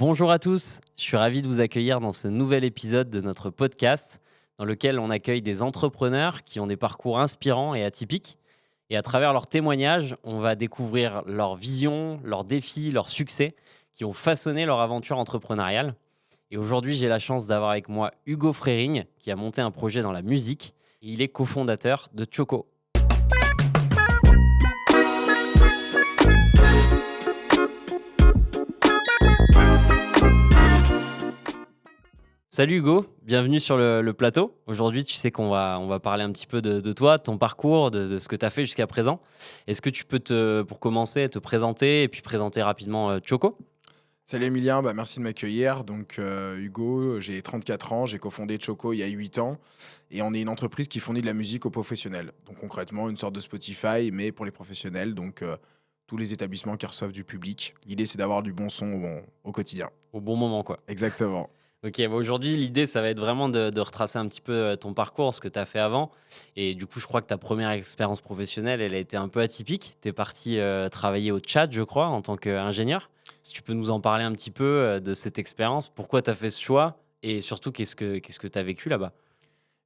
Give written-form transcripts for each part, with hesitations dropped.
Bonjour à tous, je suis ravi de vous accueillir dans ce nouvel épisode de notre podcast dans lequel on accueille des entrepreneurs qui ont des parcours inspirants et atypiques. Et à travers leurs témoignages, on va découvrir leurs visions, leurs défis, leurs succès qui ont façonné leur aventure entrepreneuriale. Et aujourd'hui, j'ai la chance d'avoir avec moi Hugo Frering qui a monté un projet dans la musique. Et il est cofondateur de Choco. Salut Hugo, bienvenue sur le plateau. Aujourd'hui, tu sais qu'on va parler un petit peu de toi, de ton parcours, de ce que tu as fait jusqu'à présent. Est-ce que tu peux, pour commencer, te présenter et puis présenter rapidement Choco? Salut Emilien, merci de m'accueillir. Hugo, j'ai 34 ans, j'ai cofondé Choco il y a 8 ans et on est une entreprise qui fournit de la musique aux professionnels. Donc concrètement, une sorte de Spotify mais pour les professionnels, tous les établissements qui reçoivent du public. L'idée c'est d'avoir du bon son au quotidien. Au bon moment, quoi. Exactement. Ok, aujourd'hui, l'idée, ça va être vraiment de retracer un petit peu ton parcours, ce que tu as fait avant. Et du coup, je crois que ta première expérience professionnelle, elle a été un peu atypique. Tu es parti travailler au Tchad, je crois, en tant qu'ingénieur. Si tu peux nous en parler un petit peu de cette expérience, pourquoi tu as fait ce choix et surtout, qu'est-ce que tu as vécu là-bas?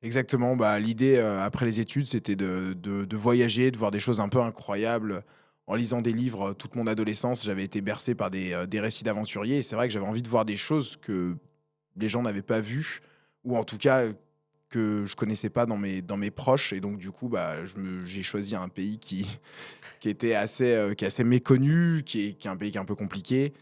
Exactement, l'idée après les études c'était de voyager, de voir des choses un peu incroyables. En lisant des livres toute mon adolescence, j'avais été bercé par des récits d'aventuriers et c'est vrai que j'avais envie de voir des choses que les gens n'avaient pas vues ou en tout cas que je connaissais pas dans mes proches et donc du coup, j'ai choisi un pays qui était qui est assez méconnu, qui est un pays qui est un peu compliqué,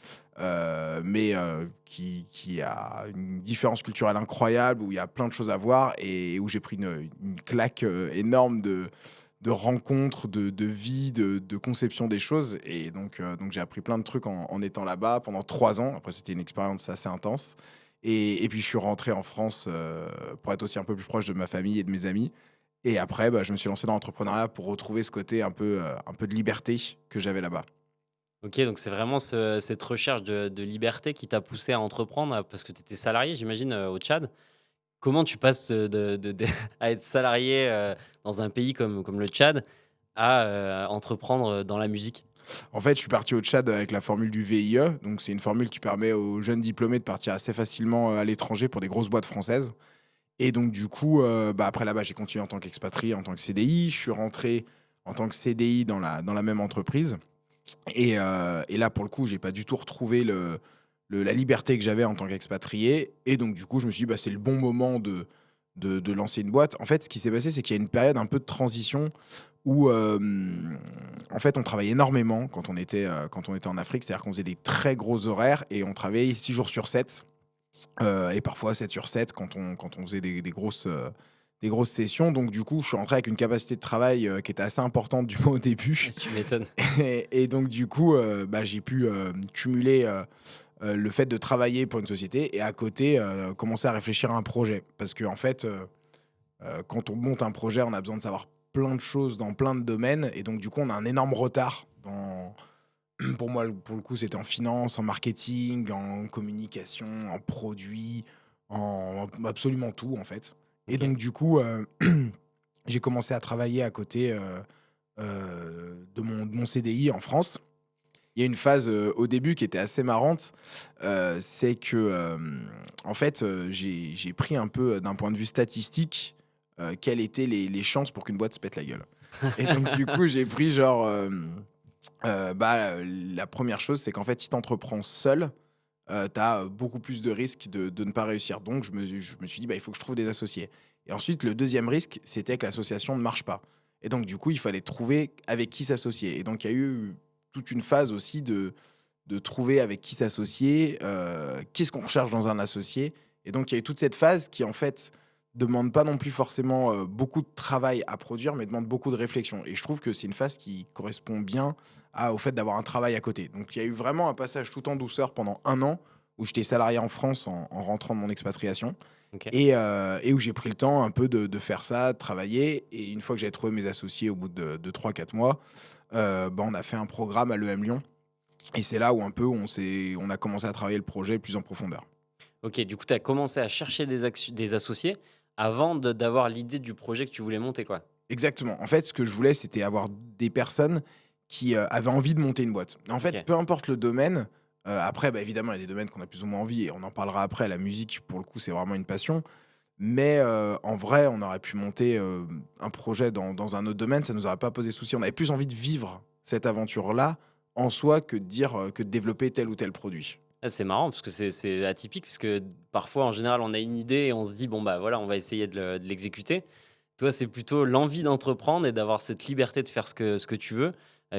qui a une différence culturelle incroyable, où il y a plein de choses à voir et où j'ai pris une claque, énorme de rencontres, de vie, de conception des choses et donc j'ai appris plein de trucs en étant là-bas pendant 3 ans. Après, c'était une expérience assez intense et puis je suis rentré en France, pour être aussi un peu plus proche de ma famille et de mes amis et après, je me suis lancé dans l'entrepreneuriat pour retrouver ce côté un peu de liberté que j'avais là-bas. Ok, donc c'est vraiment cette recherche de liberté qui t'a poussé à entreprendre parce que tu étais salarié, j'imagine, au Tchad. Comment tu passes à être salarié, dans un pays comme le Tchad à, entreprendre dans la musique? En fait, je suis parti au Tchad avec la formule du VIE, donc c'est une formule qui permet aux jeunes diplômés de partir assez facilement, à l'étranger pour des grosses boîtes françaises et donc du coup, après là-bas, j'ai continué en tant qu'expatrié, en tant que CDI. Je suis rentré en tant que CDI dans la même entreprise et là, pour le coup, j'ai pas du tout retrouvé la liberté que j'avais en tant qu'expatrié et donc du coup, je me suis dit: «C'est le bon moment de lancer une boîte». En fait, ce qui s'est passé, c'est qu'il y a une période un peu de transition où, en fait, on travaillait énormément quand on était en Afrique. C'est-à-dire qu'on faisait des très gros horaires et on travaillait 6 jours sur 7, et parfois 7 sur 7 quand on faisait des grosses sessions. Donc du coup, je suis rentré avec une capacité de travail, qui était assez importante du moins au début Tu m'étonnes. et donc du coup, j'ai pu, cumuler, le fait de travailler pour une société et à côté, commencer à réfléchir à un projet. Parce qu'en fait, quand on monte un projet, on a besoin de savoir plein de choses dans plein de domaines et donc du coup, on a un énorme retard dans pour moi, pour le coup, c'était en finance, en marketing, en communication, en produits, en absolument tout, en fait et OK. donc du coup, j'ai commencé à travailler à côté, de mon CDI en France. Il y a une phase, au début qui était assez marrante, c'est que, en fait, j'ai pris un peu, d'un point de vue statistique, quelles étaient les chances pour qu'une boîte se pète la gueule et donc du coup, j'ai pris genre, la première chose, c'est qu'en fait, si tu entreprends seul, tu as beaucoup plus de risques de ne pas réussir. Donc je me suis dit: «Il faut que je trouve des associés» et ensuite le deuxième risque, c'était que l'association ne marche pas et donc du coup, il fallait trouver avec qui s'associer et donc il y a eu toute une phase aussi de trouver avec qui s'associer, qu'est-ce qu'on recherche dans un associé et donc il y a eu toute cette phase qui, en fait, demande pas non plus forcément, beaucoup de travail à produire, mais demande beaucoup de réflexion et je trouve que c'est une phase qui correspond bien au fait d'avoir un travail à côté. Donc il y a eu vraiment un passage tout en douceur pendant 1 an où j'étais salarié en France en rentrant de mon expatriation OK. et où j'ai pris le temps un peu de faire ça, de travailler et une fois que j'avais trouvé mes associés au bout de 3-4 mois, on a fait un programme à l'EM Lyon et c'est là où un peu on a commencé à travailler le projet plus en profondeur. OK, du coup, tu as commencé à chercher des associés avant d'avoir l'idée du projet que tu voulais monter, quoi? Exactement. En fait, ce que je voulais, c'était avoir des personnes qui, avaient envie de monter une boîte. En fait, OK. peu importe le domaine, Après, bah, évidemment, il y a des domaines qu'on a plus ou moins envie et on en parlera après. La musique, pour le coup, c'est vraiment une passion. Mais en vrai, on aurait pu monter, un projet dans un autre domaine, ça nous aurait pas posé souci. On avait plus envie de vivre cette aventure-là, en soi, que de dire, que de développer tel ou tel produit. Ah, c'est marrant parce que c'est atypique puisque parfois, en général, on a une idée et on se dit: «Bon, bah, voilà, on va essayer de l'exécuter». Toi, c'est plutôt l'envie d'entreprendre et d'avoir cette liberté de faire ce que tu veux,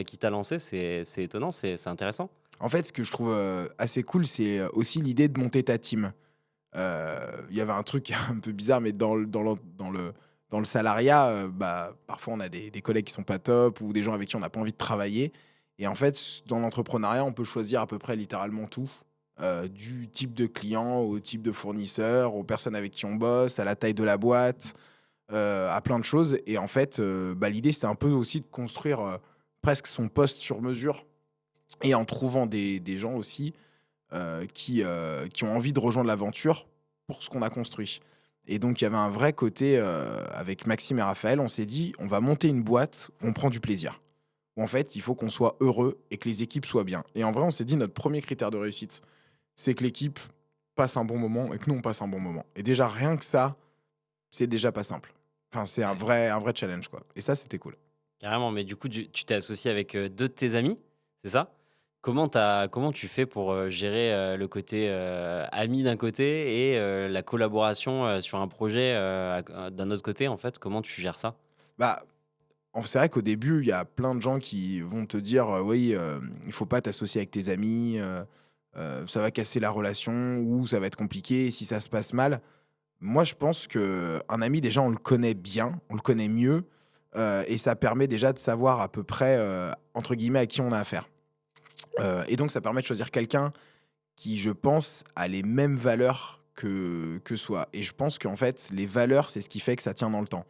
qui t'a lancé. C'est étonnant, c'est intéressant. En fait, ce que je trouve, assez cool, c'est, aussi l'idée de monter ta team. Il y avait un truc un peu bizarre, mais dans le salariat, bah, parfois on a des collègues qui sont pas top ou des gens avec qui on n'a pas envie de travailler et en fait, dans l'entrepreneuriat, on peut choisir à peu près littéralement tout, du type de client au type de fournisseur, aux personnes avec qui on bosse, à la taille de la boîte, à plein de choses et en fait, bah, l'idée, c'était un peu aussi de construire, presque son poste sur mesure et en trouvant des gens aussi, qui ont envie de rejoindre l'aventure pour ce qu'on a construit. Et donc il y avait un vrai côté, avec Maxime et Raphaël, on s'est dit: «On va monter une boîte où on prend du plaisir». Où en fait, il faut qu'on soit heureux et que les équipes soient bien. Et en vrai, on s'est dit: «Notre premier critère de réussite, c'est que l'équipe passe un bon moment et que nous, on passe un bon moment». Et déjà rien que ça, c'est déjà pas simple. Enfin, c'est un vrai challenge, quoi. Et ça, c'était cool. Carrément, mais du coup, tu t'es associé avec, 2 de tes amis, c'est ça? Comment tu fais pour, gérer, le côté, ami d'un côté et la collaboration, sur un projet, d'un autre côté, en fait? Comment tu gères ça? Bah, c'est vrai qu'au début, il y a plein de gens qui vont te dire, «Oui, il faut pas t'associer avec tes amis, ça va casser la relation ou ça va être compliqué si ça se passe mal». Moi, je pense qu'un ami, déjà, on le connaît bien, on le connaît mieux, et ça permet déjà de savoir à peu près, entre guillemets, «à qui on a affaire». Et donc ça permet de choisir quelqu'un qui, je pense, a les mêmes valeurs que soi et je pense qu'en fait, les valeurs, c'est ce qui fait que ça tient dans le temps.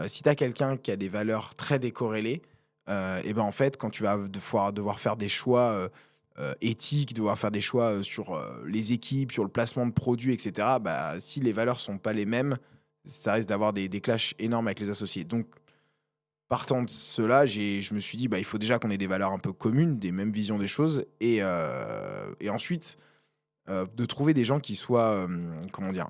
Si tu as quelqu'un qui a des valeurs très décorrélées, et ben, en fait, quand tu vas devoir faire des choix, éthiques, devoir faire des choix, sur, les équipes, sur le placement de produits et cetera, bah, si les valeurs sont pas les mêmes, ça risque d'avoir des clashs énormes avec les associés. Donc partant de cela, je me suis dit: «Bah, il faut déjà qu'on ait des valeurs un peu communes, des mêmes visions des choses» et ensuite, de trouver des gens qui soient, comment dire?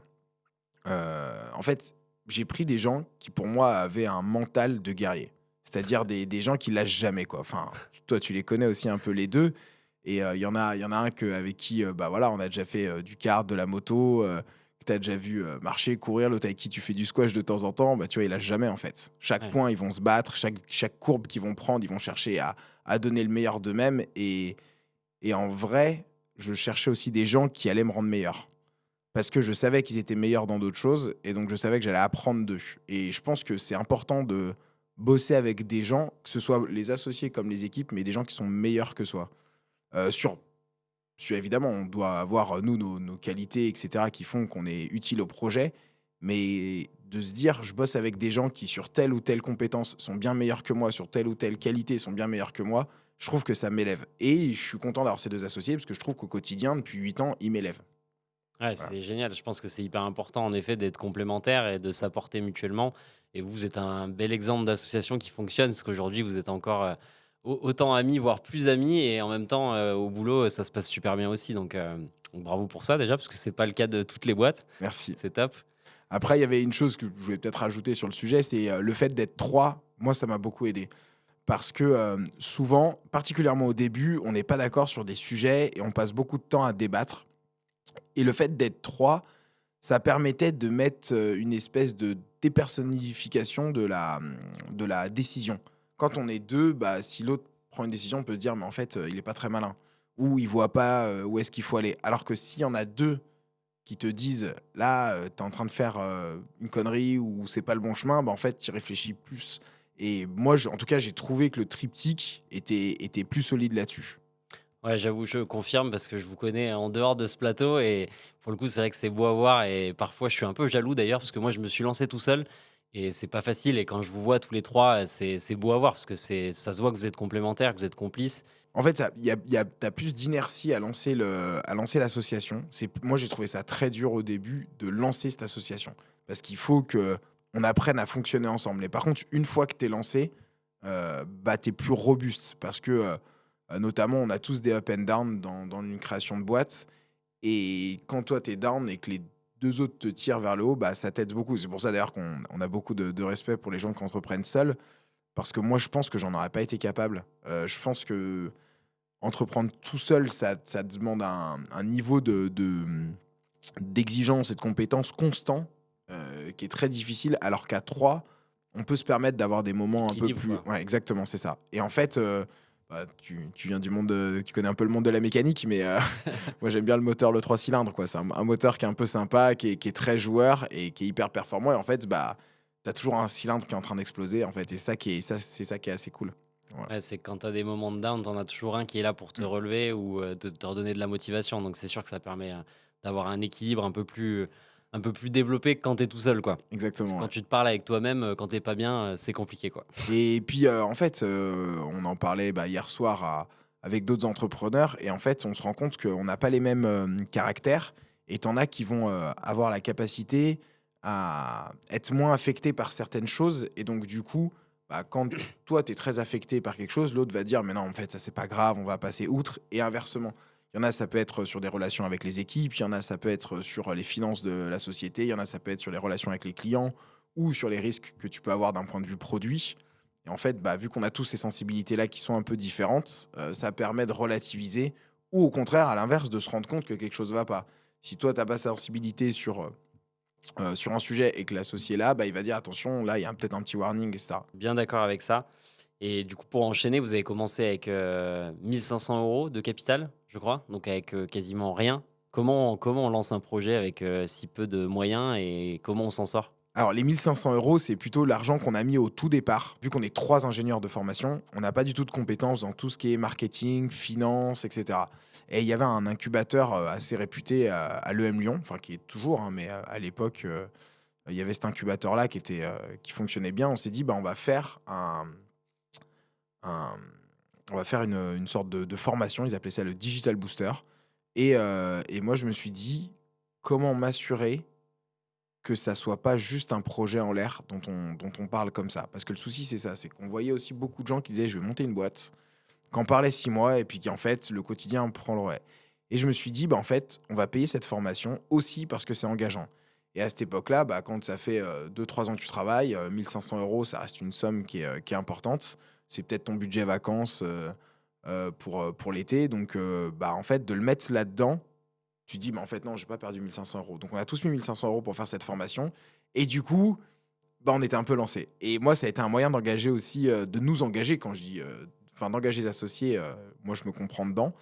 En fait, j'ai pris des gens qui, pour moi, avaient un mental de guerrier. C'est-à-dire des gens qui lâchent jamais, quoi. Enfin, toi, tu les connais aussi un peu les 2 et il y en a un avec qui, bah, voilà, on a déjà fait, du kart, de la moto, que tu as déjà vu, marcher, courir. L'autre avec qui tu fais du squash de temps en temps, bah, tu vois, ils lâchent jamais, en fait. Chaque Ouais. point, ils vont se battre, chaque courbe qu'ils vont prendre, ils vont chercher à donner le meilleur d'eux-mêmes et en vrai, je cherchais aussi des gens qui allaient me rendre meilleur. Parce que je savais qu'ils étaient meilleurs dans d'autres choses et donc je savais que j'allais apprendre d'eux et je pense que c'est important de bosser avec des gens, que ce soit les associés comme les équipes, mais des gens qui sont meilleurs que soi. Évidemment, on doit avoir, nous, nos qualités et cetera qui font qu'on est utile au projet, mais de se dire: «Je bosse avec des gens qui, sur telle ou telle compétence, sont bien meilleurs que moi, sur telle ou telle qualité, sont bien meilleurs que moi», je trouve que ça m'élève et je suis content d'avoir ces 2 associés parce que je trouve qu'au quotidien, depuis 8 ans, ils m'élèvent. Ouais, Voilà. c'est génial. Je pense que c'est hyper important, en effet, d'être complémentaires et de s'apporter mutuellement et vous êtes un bel exemple d'association qui fonctionne parce qu'aujourd'hui, vous êtes encore, au autant amis, voire plus amis et en même temps, au boulot, ça se passe super bien aussi donc bravo pour ça déjà parce que c'est pas le cas de toutes les boîtes. Merci. C'est top. Après, il y avait une chose que je voulais peut-être rajouter sur le sujet, c'est, le fait d'être 3. Moi, ça m'a beaucoup aidé. Parce que, souvent, particulièrement au début, on n'est pas d'accord sur des sujets et on passe beaucoup de temps à débattre et le fait d'être 3, ça permettait de mettre, une espèce de dépersonnification de la décision. Quand on est 2, bah, si l'autre prend une décision, on peut se dire: «Mais en fait, il est pas très malin» ou «Il voit pas, où est-ce qu'il faut aller». Alors que s'il y en a 2 qui te disent: «Là, tu es en train de faire, une connerie ou c'est pas le bon chemin», bah, en fait, tu y réfléchis plus et moi, en tout cas, j'ai trouvé que le triptyque était plus solide là-dessus. Ouais, j'avoue, je confirme parce que je vous connais en dehors de ce plateau et pour le coup, c'est vrai que c'est beau à voir et parfois je suis un peu jaloux d'ailleurs parce que moi je me suis lancé tout seul et c'est pas facile et quand je vous vois tous les 3, c'est beau à voir parce que ça se voit que vous êtes complémentaires, que vous êtes complices. En fait, ça il y a tu plus d'inertie à lancer l'association. Moi, j'ai trouvé ça très dur au début de lancer cette association parce qu'il faut que on apprenne à fonctionner ensemble et par contre, une fois que tu es lancé, bah, tu es plus robuste parce que, Notamment, on a tous des up and down dans une création de boîte. Et quand toi, tu es down et que les 2 autres te tirent vers le haut, bah, ça t'aide beaucoup. C'est pour ça d'ailleurs qu'on a beaucoup de respect pour les gens qui entreprennent seuls. Parce que moi, je pense que j'en aurais pas été capable. Je pense que entreprendre tout seul, ça demande un niveau d'exigence et de compétence constant qui est très difficile. Alors qu'à 3, on peut se permettre d'avoir des moments un peu Équilibre, plus. quoi. Ouais, exactement, c'est ça. Et en fait, bah, tu viens du monde, tu connais un peu le monde de la mécanique, mais moi j'aime bien le moteur, le 3 cylindres, quoi. C'est un moteur qui est un peu sympa, qui est très joueur et qui est hyper performant. Et en fait, bah, t'as toujours un cylindre qui est en train d'exploser, en fait. Et c'est ça qui est assez cool. Ouais. Ouais, c'est quand tu as des moments de down, tu en as toujours un qui est là pour te Mm. relever ou de te redonner de la motivation. Donc c'est sûr que ça permet d'avoir un équilibre un peu plus développé que quand tu es tout seul, quoi. Parce que Exactement, quand ouais. tu te parles avec toi-même, quand t'es pas bien, c'est compliqué, quoi. Et puis, en fait, on en parlait, bah, hier soir avec d'autres entrepreneurs et en fait, on se rend compte qu'on n'a pas les mêmes, caractères et tu en as qui vont, avoir la capacité à être moins affectés par certaines choses et donc du coup, bah, quand toi, tu es très affecté par quelque chose, l'autre va dire: «Mais non, en fait, ça, c'est pas grave, on va passer outre» et inversement. Il y en a, ça peut être sur des relations avec les équipes, il y en a, ça peut être sur les finances de la société, il y en a, ça peut être sur les relations avec les clients ou sur les risques que tu peux avoir d'un point de vue produit. Et en fait, bah, vu qu'on a tous ces sensibilités-là qui sont un peu différentes, ça permet de relativiser ou au contraire, à l'inverse, de se rendre compte que quelque chose ne va pas. Si toi, tu as pas cette sensibilité sur un sujet et que l'associé là, bah, il va dire: «Attention, là, il y a peut-être un petit warning» et cetera. Bien d'accord avec ça. Et du coup, pour enchaîner, vous avez commencé avec 1 500 € de capital, je crois, donc avec quasiment rien. Comment on lance un projet avec si peu de moyens et comment on s'en sort? Alors les 1 500 €, c'est plutôt l'argent qu'on a mis au tout départ. Vu qu'on est 3 ingénieurs de formation, on n'a pas du tout de compétences dans tout ce qui est marketing, finance et cetera. Et il y avait un incubateur, assez réputé à l'EM Lyon, enfin qui est toujours, hein, mais à l'époque, il y avait cet incubateur-là qui fonctionnait bien. On s'est dit: «Bah, un on va faire une sorte de formation». Ils appelaient ça le Digital Booster et moi je me suis dit: «Comment m'assurer que ça soit pas juste un projet en l'air dont on parle comme ça?» Parce que le souci, c'est ça, c'est qu'on voyait aussi beaucoup de gens qui disaient: «Je vais monter une boîte», qu'en parlaient 6 mois et puis qu'en fait, le quotidien prend le relais. Et je me suis dit: «Bah, en fait, on va payer cette formation aussi parce que c'est engageant». Et à cette époque-là, bah, quand ça fait, 2-3 ans que tu travailles, 1 500 €, ça reste une somme qui est importante. C'est peut-être ton budget vacances, pour l'été donc bah, en fait, de le mettre là-dedans, tu dis: «Mais en fait, non, j'ai pas perdu 1 500 €». Donc on a tous mis 1 500 € pour faire cette formation et du coup, bah, on était un peu lancés et moi, ça a été un moyen d'engager aussi, de nous engager quand je dis, enfin d'engager les associés, moi je me comprends dedans,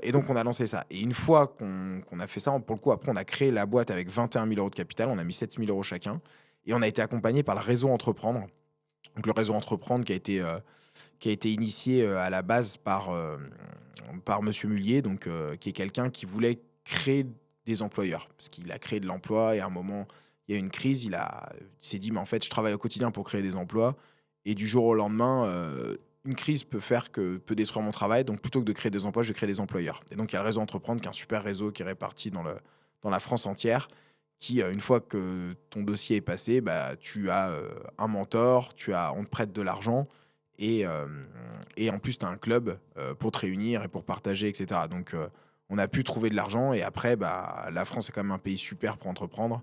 et donc on a lancé ça et une fois qu'on a fait ça, pour le coup, après on a créé la boîte avec 21 000 € de capital, on a mis 7 000 € chacun et on a été accompagné par le réseau Entreprendre. Donc le réseau Entreprendre qui a été initié, à la base par monsieur Mullier, donc qui est quelqu'un qui voulait créer des employeurs. Parce qu'il a créé de l'emploi et à un moment, il y a eu une crise, il s'est dit: «Mais en fait, je travaille au quotidien pour créer des emplois et du jour au lendemain, une crise peut détruire mon travail, donc plutôt que de créer des emplois, je vais créer des employeurs». Et donc il y a le réseau Entreprendre qui est un super réseau qui est réparti dans la France entière qui, une fois que ton dossier est passé, bah, tu as, un mentor, on te prête de l'argent et en plus, tu as un club, pour te réunir et pour partager et cetera. Donc on a pu trouver de l'argent et après, bah, la France est quand même un pays super pour entreprendre.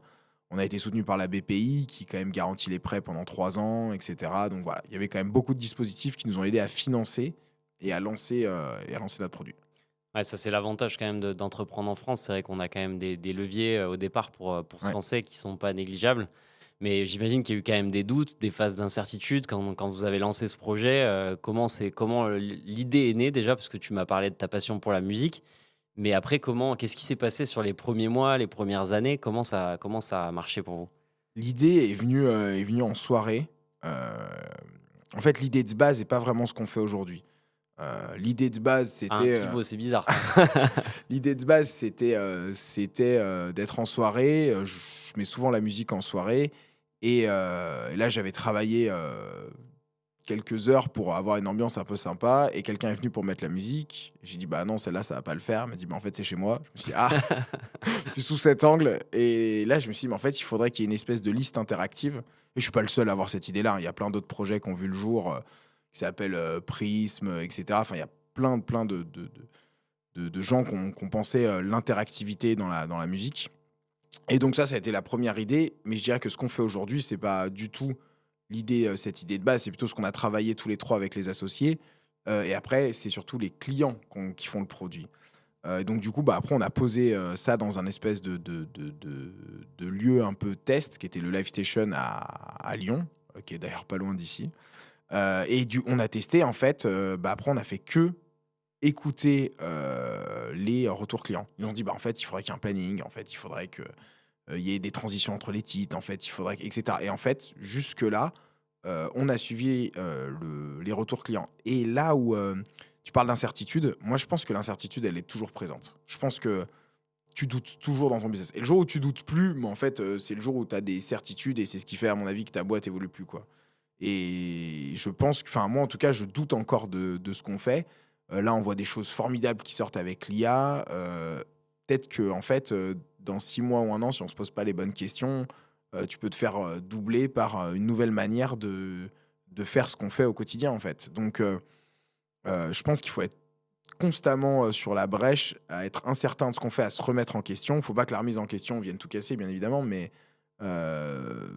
On a été soutenu par la BPI qui quand même garantit les prêts pendant 3 ans et cetera. Donc voilà, il y avait quand même beaucoup de dispositifs qui nous ont aidés à financer et à lancer notre produit. Ouais, ça, c'est l'avantage quand même d'entreprendre en France. C'est vrai qu'on a quand même des leviers au départ pour se Ouais. lancer qui sont pas négligeables. Mais j'imagine qu'il y a eu quand même des doutes, des phases d'incertitude quand vous avez lancé ce projet. Comment l'idée est née déjà? Parce que tu m'as parlé de ta passion pour la musique. Mais après, qu'est-ce qui s'est passé sur les premiers mois, les premières années? Comment ça a marché pour vous? L'idée est venue en soirée. Heu, En fait, l'idée de base est pas vraiment ce qu'on fait aujourd'hui. L'idée de base, Un c'était, pivot, c'est bizarre ça. l'idée de base, c'était d'être en soirée, je mets souvent la musique en soirée et là, j'avais travaillé, quelques heures pour avoir une ambiance un peu sympa et quelqu'un est venu pour mettre la musique. J'ai dit: «Bah, non, celle-là, ça va pas le faire». Il m'a dit: «Bah, en fait, c'est chez moi». Je me suis dit: «Ah!» Plus sous cet angle et là, je me suis dit: «Mais en fait, il faudrait qu'il y ait une espèce de liste interactive» et je suis pas le seul à avoir cette idée-là, hein. Il y a plein d'autres projets qui ont vu le jour, qui s'appellent, Prism, et cetera. Enfin, il y a plein de gens qu'on pensait l'interactivité dans la musique. Et donc ça a été la première idée. Mais je dirais que ce qu'on fait aujourd'hui, c'est pas du tout cette idée de base. C'est plutôt ce qu'on a travaillé tous les trois avec les associés. Et après, c'est surtout les clients qui font le produit. Et donc du coup, après, on a posé ça dans un espèce de lieu un peu test, qui était le Live Station à Lyon, qui est d'ailleurs pas loin d'ici. Et on a testé, en fait, après, on a fait que écouter les retours clients. Ils ont dit, en fait, il faudrait qu'il y ait un planning, en fait, il faudrait que il y ait des transitions entre les titres, en fait, il faudrait, etc. Et en fait, jusque-là, on a suivi les retours clients. Et là où tu parles d'incertitude, moi, je pense que l'incertitude, elle est toujours présente. Je pense que tu doutes toujours dans ton business. Et le jour où tu doutes plus, mais en fait, c'est le jour où tu as des certitudes et c'est ce qui fait, à mon avis, que ta boîte évolue plus, quoi. Et je pense que, enfin, moi, en tout cas, je doute encore de ce qu'on fait. Là, on voit des choses formidables qui sortent avec l'IA. Peut-être que, en fait, dans 6 mois ou un an, si on se pose pas les bonnes questions, tu peux te faire doubler par une nouvelle manière de faire ce qu'on fait au quotidien, en fait. Donc, je pense qu'il faut être constamment sur la brèche, à être incertain de ce qu'on fait, à se remettre en question. Il faut pas que la remise en question vienne tout casser, bien évidemment, mais euh,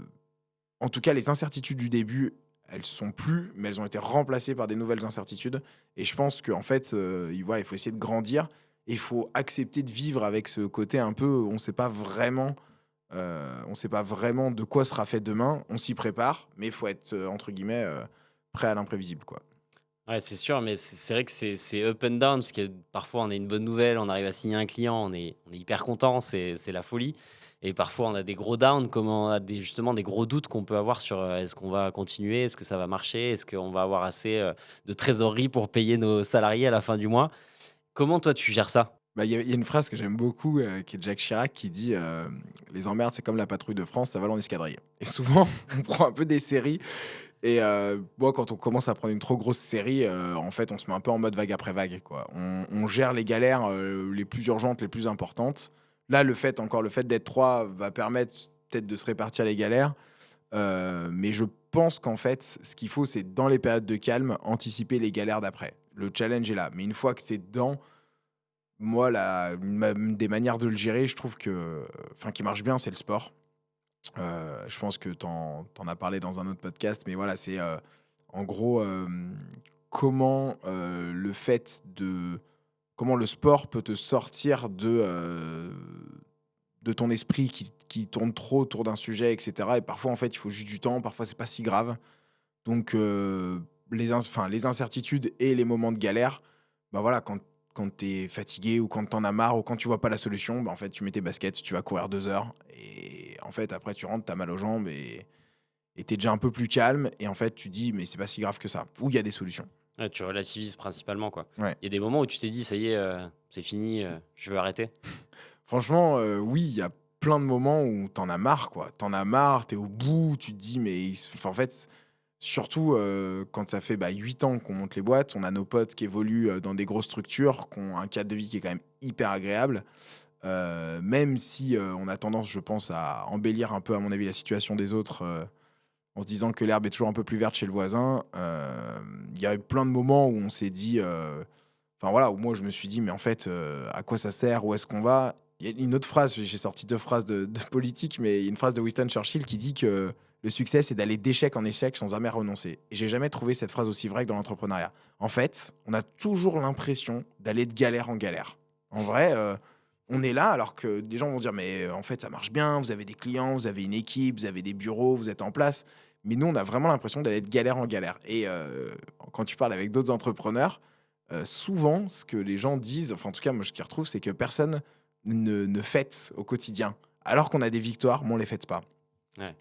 en tout cas, les incertitudes du début, elles sont plus, mais elles ont été remplacées par des nouvelles incertitudes. Et je pense qu'en fait, il faut essayer de grandir. Et il faut accepter de vivre avec ce côté un peu, on sait pas vraiment de quoi sera fait demain. On s'y prépare, mais il faut être entre guillemets prêt à l'imprévisible, quoi. Ouais, c'est sûr, mais c'est vrai que c'est up and down parce que parfois on a une bonne nouvelle, on arrive à signer un client, on est hyper content, c'est la folie. Et parfois on a des gros downs, comme on a justement des gros doutes qu'on peut avoir sur est-ce qu'on va continuer, est-ce que ça va marcher, est-ce qu'on va avoir assez de trésorerie pour payer nos salariés à la fin du mois. Comment toi tu gères ça? Il y a une phrase que j'aime beaucoup qui est de Jacques Chirac qui dit les emmerdes, c'est comme la patrouille de France, ça va en escadrille. Et souvent, on prend un peu des séries. Et moi, quand on commence à prendre une trop grosse série, en fait, on se met un peu en mode vague après vague, quoi. On gère les galères les plus urgentes, les plus importantes. Là, le fait d'être trois va permettre peut-être de se répartir les galères. Mais je pense qu'en fait, ce qu'il faut, c'est dans les périodes de calme, anticiper les galères d'après. Le challenge est là. Mais une fois que tu es dedans, moi, des manières de le gérer, je trouve qui marche bien, c'est le sport. Je pense que t'en as parlé dans un autre podcast, mais voilà, c'est en gros comment comment le sport peut te sortir de ton esprit qui tourne trop autour d'un sujet, etc. Et parfois, en fait, il faut juste du temps. Parfois, c'est pas si grave. Donc, les incertitudes et les moments de galère, voilà, quand tu es fatigué ou quand tu en as marre ou quand tu vois pas la solution, en fait, tu mets tes baskets, tu vas courir 2 heures. Et en fait, après, tu rentres, tu as mal aux jambes et tu es déjà un peu plus calme. Et en fait, tu dis, mais c'est pas si grave que ça. Ou il y a des solutions. Ouais, tu relativises principalement, quoi. Ouais. Il y a des moments où tu t'es dit, ça y est, c'est fini, je veux arrêter. Franchement, oui, il y a plein de moments où t'en as marre, quoi. T'en as marre, t'es au bout, tu te dis, en fait, surtout quand ça fait 8 ans qu'on monte les boîtes, on a nos potes qui évoluent dans des grosses structures, qui ont un cadre de vie qui est quand même hyper agréable. Même si on a tendance, je pense, à embellir un peu, à mon avis, la situation des autres en se disant que l'herbe est toujours un peu plus verte chez le voisin. Il y a eu plein de moments où on s'est dit, enfin voilà, où moi je me suis dit, mais en fait, à quoi ça sert, où est-ce qu'on va? Il y a une autre phrase, j'ai sorti 2 phrases de politique, mais il y a une phrase de Winston Churchill qui dit que le succès, c'est d'aller d'échec en échec sans jamais renoncer. Et j'ai jamais trouvé cette phrase aussi vraie que dans l'entrepreneuriat. En fait, on a toujours l'impression d'aller de galère en galère. En vrai, on est là alors que des gens vont dire, mais en fait, ça marche bien, vous avez des clients, vous avez une équipe, vous avez des bureaux, vous êtes en place. Mais nous, on a vraiment l'impression d'aller de galère en galère. Et quand tu parles avec d'autres entrepreneurs, souvent, ce que les gens disent, enfin en tout cas, moi, ce qu'ils retrouvent, c'est que personne ne fête au quotidien. Alors qu'on a des victoires, mais on les fête pas. Ouais.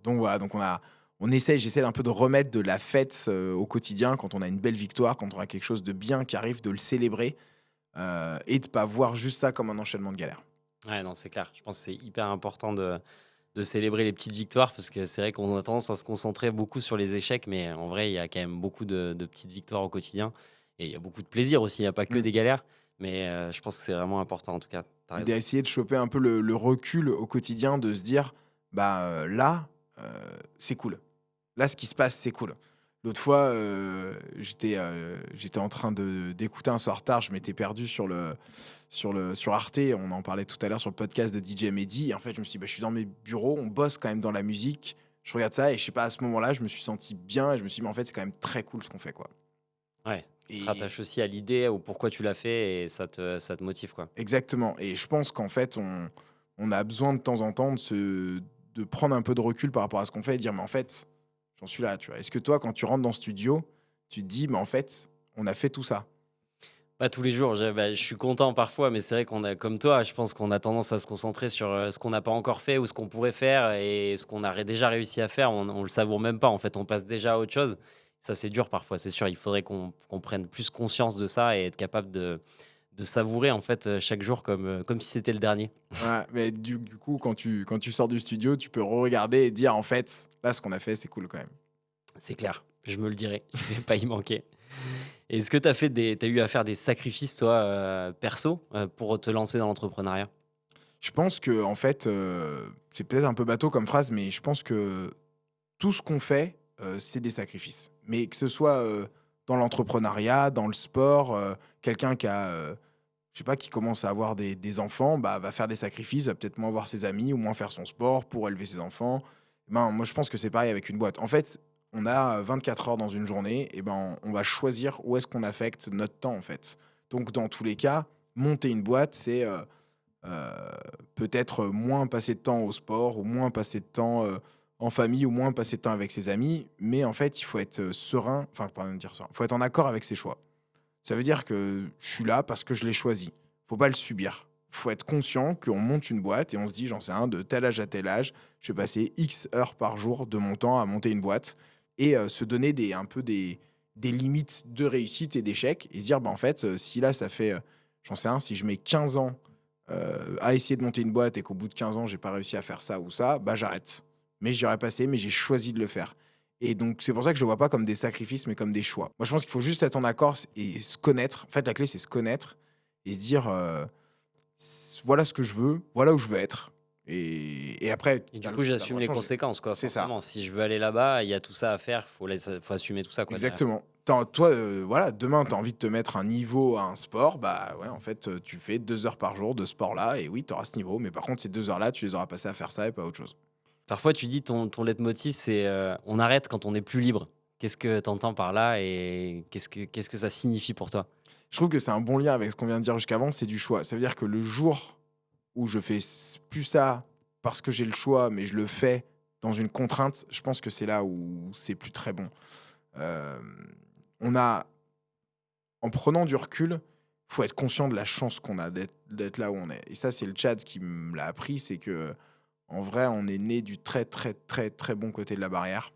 Donc voilà, j'essaie un peu de remettre de la fête au quotidien quand on a une belle victoire, quand on a quelque chose de bien qui arrive, de le célébrer et de pas voir juste ça comme un enchaînement de galères. Ouais, non, c'est clair. Je pense que c'est hyper important de célébrer les petites victoires parce que c'est vrai qu'on a tendance à se concentrer beaucoup sur les échecs, mais en vrai, il y a quand même beaucoup de petites victoires au quotidien et il y a beaucoup de plaisir aussi. Il n'y a pas que Mm. des galères, mais je pense que c'est vraiment important en tout cas. T'as Et raison. d'essayer de choper un peu le recul au quotidien, de se dire, là, c'est cool. Là, ce qui se passe, c'est cool. L'autre fois, j'étais en train d'écouter un soir tard, je m'étais perdu sur Arte, on en parlait tout à l'heure sur le podcast de DJ Mehdi et en fait, je me suis dit: «Bah, je suis dans mes bureaux, on bosse quand même dans la musique». Je regarde ça et je sais pas, à ce moment-là, je me suis senti bien et je me suis dit: «Mais en fait, c'est quand même très cool ce qu'on fait, quoi». Ouais, tu te Et rattaches aussi à l'idée ou pourquoi tu l'as fait et ça te motive, quoi. exactement et je pense qu'en fait, on a besoin de temps en temps de prendre un peu de recul par rapport à ce qu'on fait et dire: «Mais en fait, j'en suis là», tu vois? Est-ce que toi, quand tu rentres dans le studio, tu te dis: «Mais en fait, on a fait tout ça»? Pas tous les jours, je suis content parfois, mais c'est vrai qu'on a comme toi, je pense qu'on a tendance à se concentrer sur, ce qu'on n'a pas encore fait ou ce qu'on pourrait faire et ce qu'on a déjà réussi à faire, on le savoure même pas, en fait, on passe déjà à autre chose. Ça, c'est dur parfois, c'est sûr, il faudrait qu'on prenne plus conscience de ça et être capable de savourer, en fait, chaque jour comme si c'était le dernier. Ouais, mais du coup, quand tu sors du studio, tu peux regarder et dire: «En fait, là, ce qu'on a fait, c'est cool quand même». C'est clair, je me le dirai, je vais pas y manquer. Est-ce que tu as eu à faire des sacrifices toi, perso, pour te lancer dans l'entrepreneuriat? Je pense que en fait, c'est peut-être un peu bateau comme phrase, mais je pense que tout ce qu'on fait, c'est des sacrifices. Mais que ce soit, dans l'entrepreneuriat, dans le sport, quelqu'un qui a, je sais pas, qui commence à avoir des enfants, bah, va faire des sacrifices, va peut-être moins voir ses amis ou moins faire son sport pour élever ses enfants. Ben, moi, je pense que c'est pareil avec une boîte. En fait, on a 24 heures dans une journée et ben, on va choisir où est-ce qu'on affecte notre temps, en fait. Donc dans tous les cas, monter une boîte, c'est, peut-être moins passer de temps au sport ou moins passer de temps, en famille ou moins passer de temps avec ses amis. Mais en fait, il faut être, serein, enfin, pas dire serein, il faut être en accord avec ses choix. Ça veut dire que je suis là parce que je l'ai choisi. Faut pas le subir. Faut être conscient qu'on monte une boîte et on se dit, j'en sais rien, de tel âge à tel âge, je vais passer X heures par jour de mon temps à monter une boîte et se donner un peu des limites de réussite et d'échec et se dire, bah, en fait, si là, ça fait, j'en sais rien, si je mets 15 ans à essayer de monter une boîte et qu'au bout de 15 ans, j'ai pas réussi à faire ça ou ça, bah, j'arrête. Mais j'y aurais passé, mais j'ai choisi de le faire. Et donc, c'est pour ça que je le vois pas comme des sacrifices, mais comme des choix. Moi, je pense qu'il faut juste être en accord et se connaître. En fait, la clé, c'est se connaître et se dire voilà ce que je veux, voilà où je veux être. Et après, Et tu du as le, coup, t'as le j'assume droit de les changer. conséquences, quoi, C'est ça. forcément. Si je veux aller là-bas, il y a tout ça à faire, faut assumer tout ça, quoi, derrière. Exactement. Toi, voilà, demain, tu as envie de te mettre un niveau à un sport, bah ouais, en fait, tu fais 2 heures par jour de sport là, et oui, tu auras ce niveau, mais par contre, ces 2 heures-là, tu les auras passées à faire ça et pas autre chose. Parfois, tu dis ton leitmotiv, c'est, on arrête quand on est plus libre. Qu'est-ce que tu entends par là et qu'est-ce que ça signifie pour toi? Je trouve que c'est un bon lien avec ce qu'on vient de dire jusqu'avant, c'est du choix. Ça veut dire que le jour où je fais plus ça parce que j'ai le choix, mais je le fais dans une contrainte, je pense que c'est là où c'est plus très bon. On a, en prenant du recul, faut être conscient de la chance qu'on a d'être là où on est. Et ça, c'est le Tchad qui me l'a appris, c'est que en vrai, on est né du très très très très bon côté de la barrière.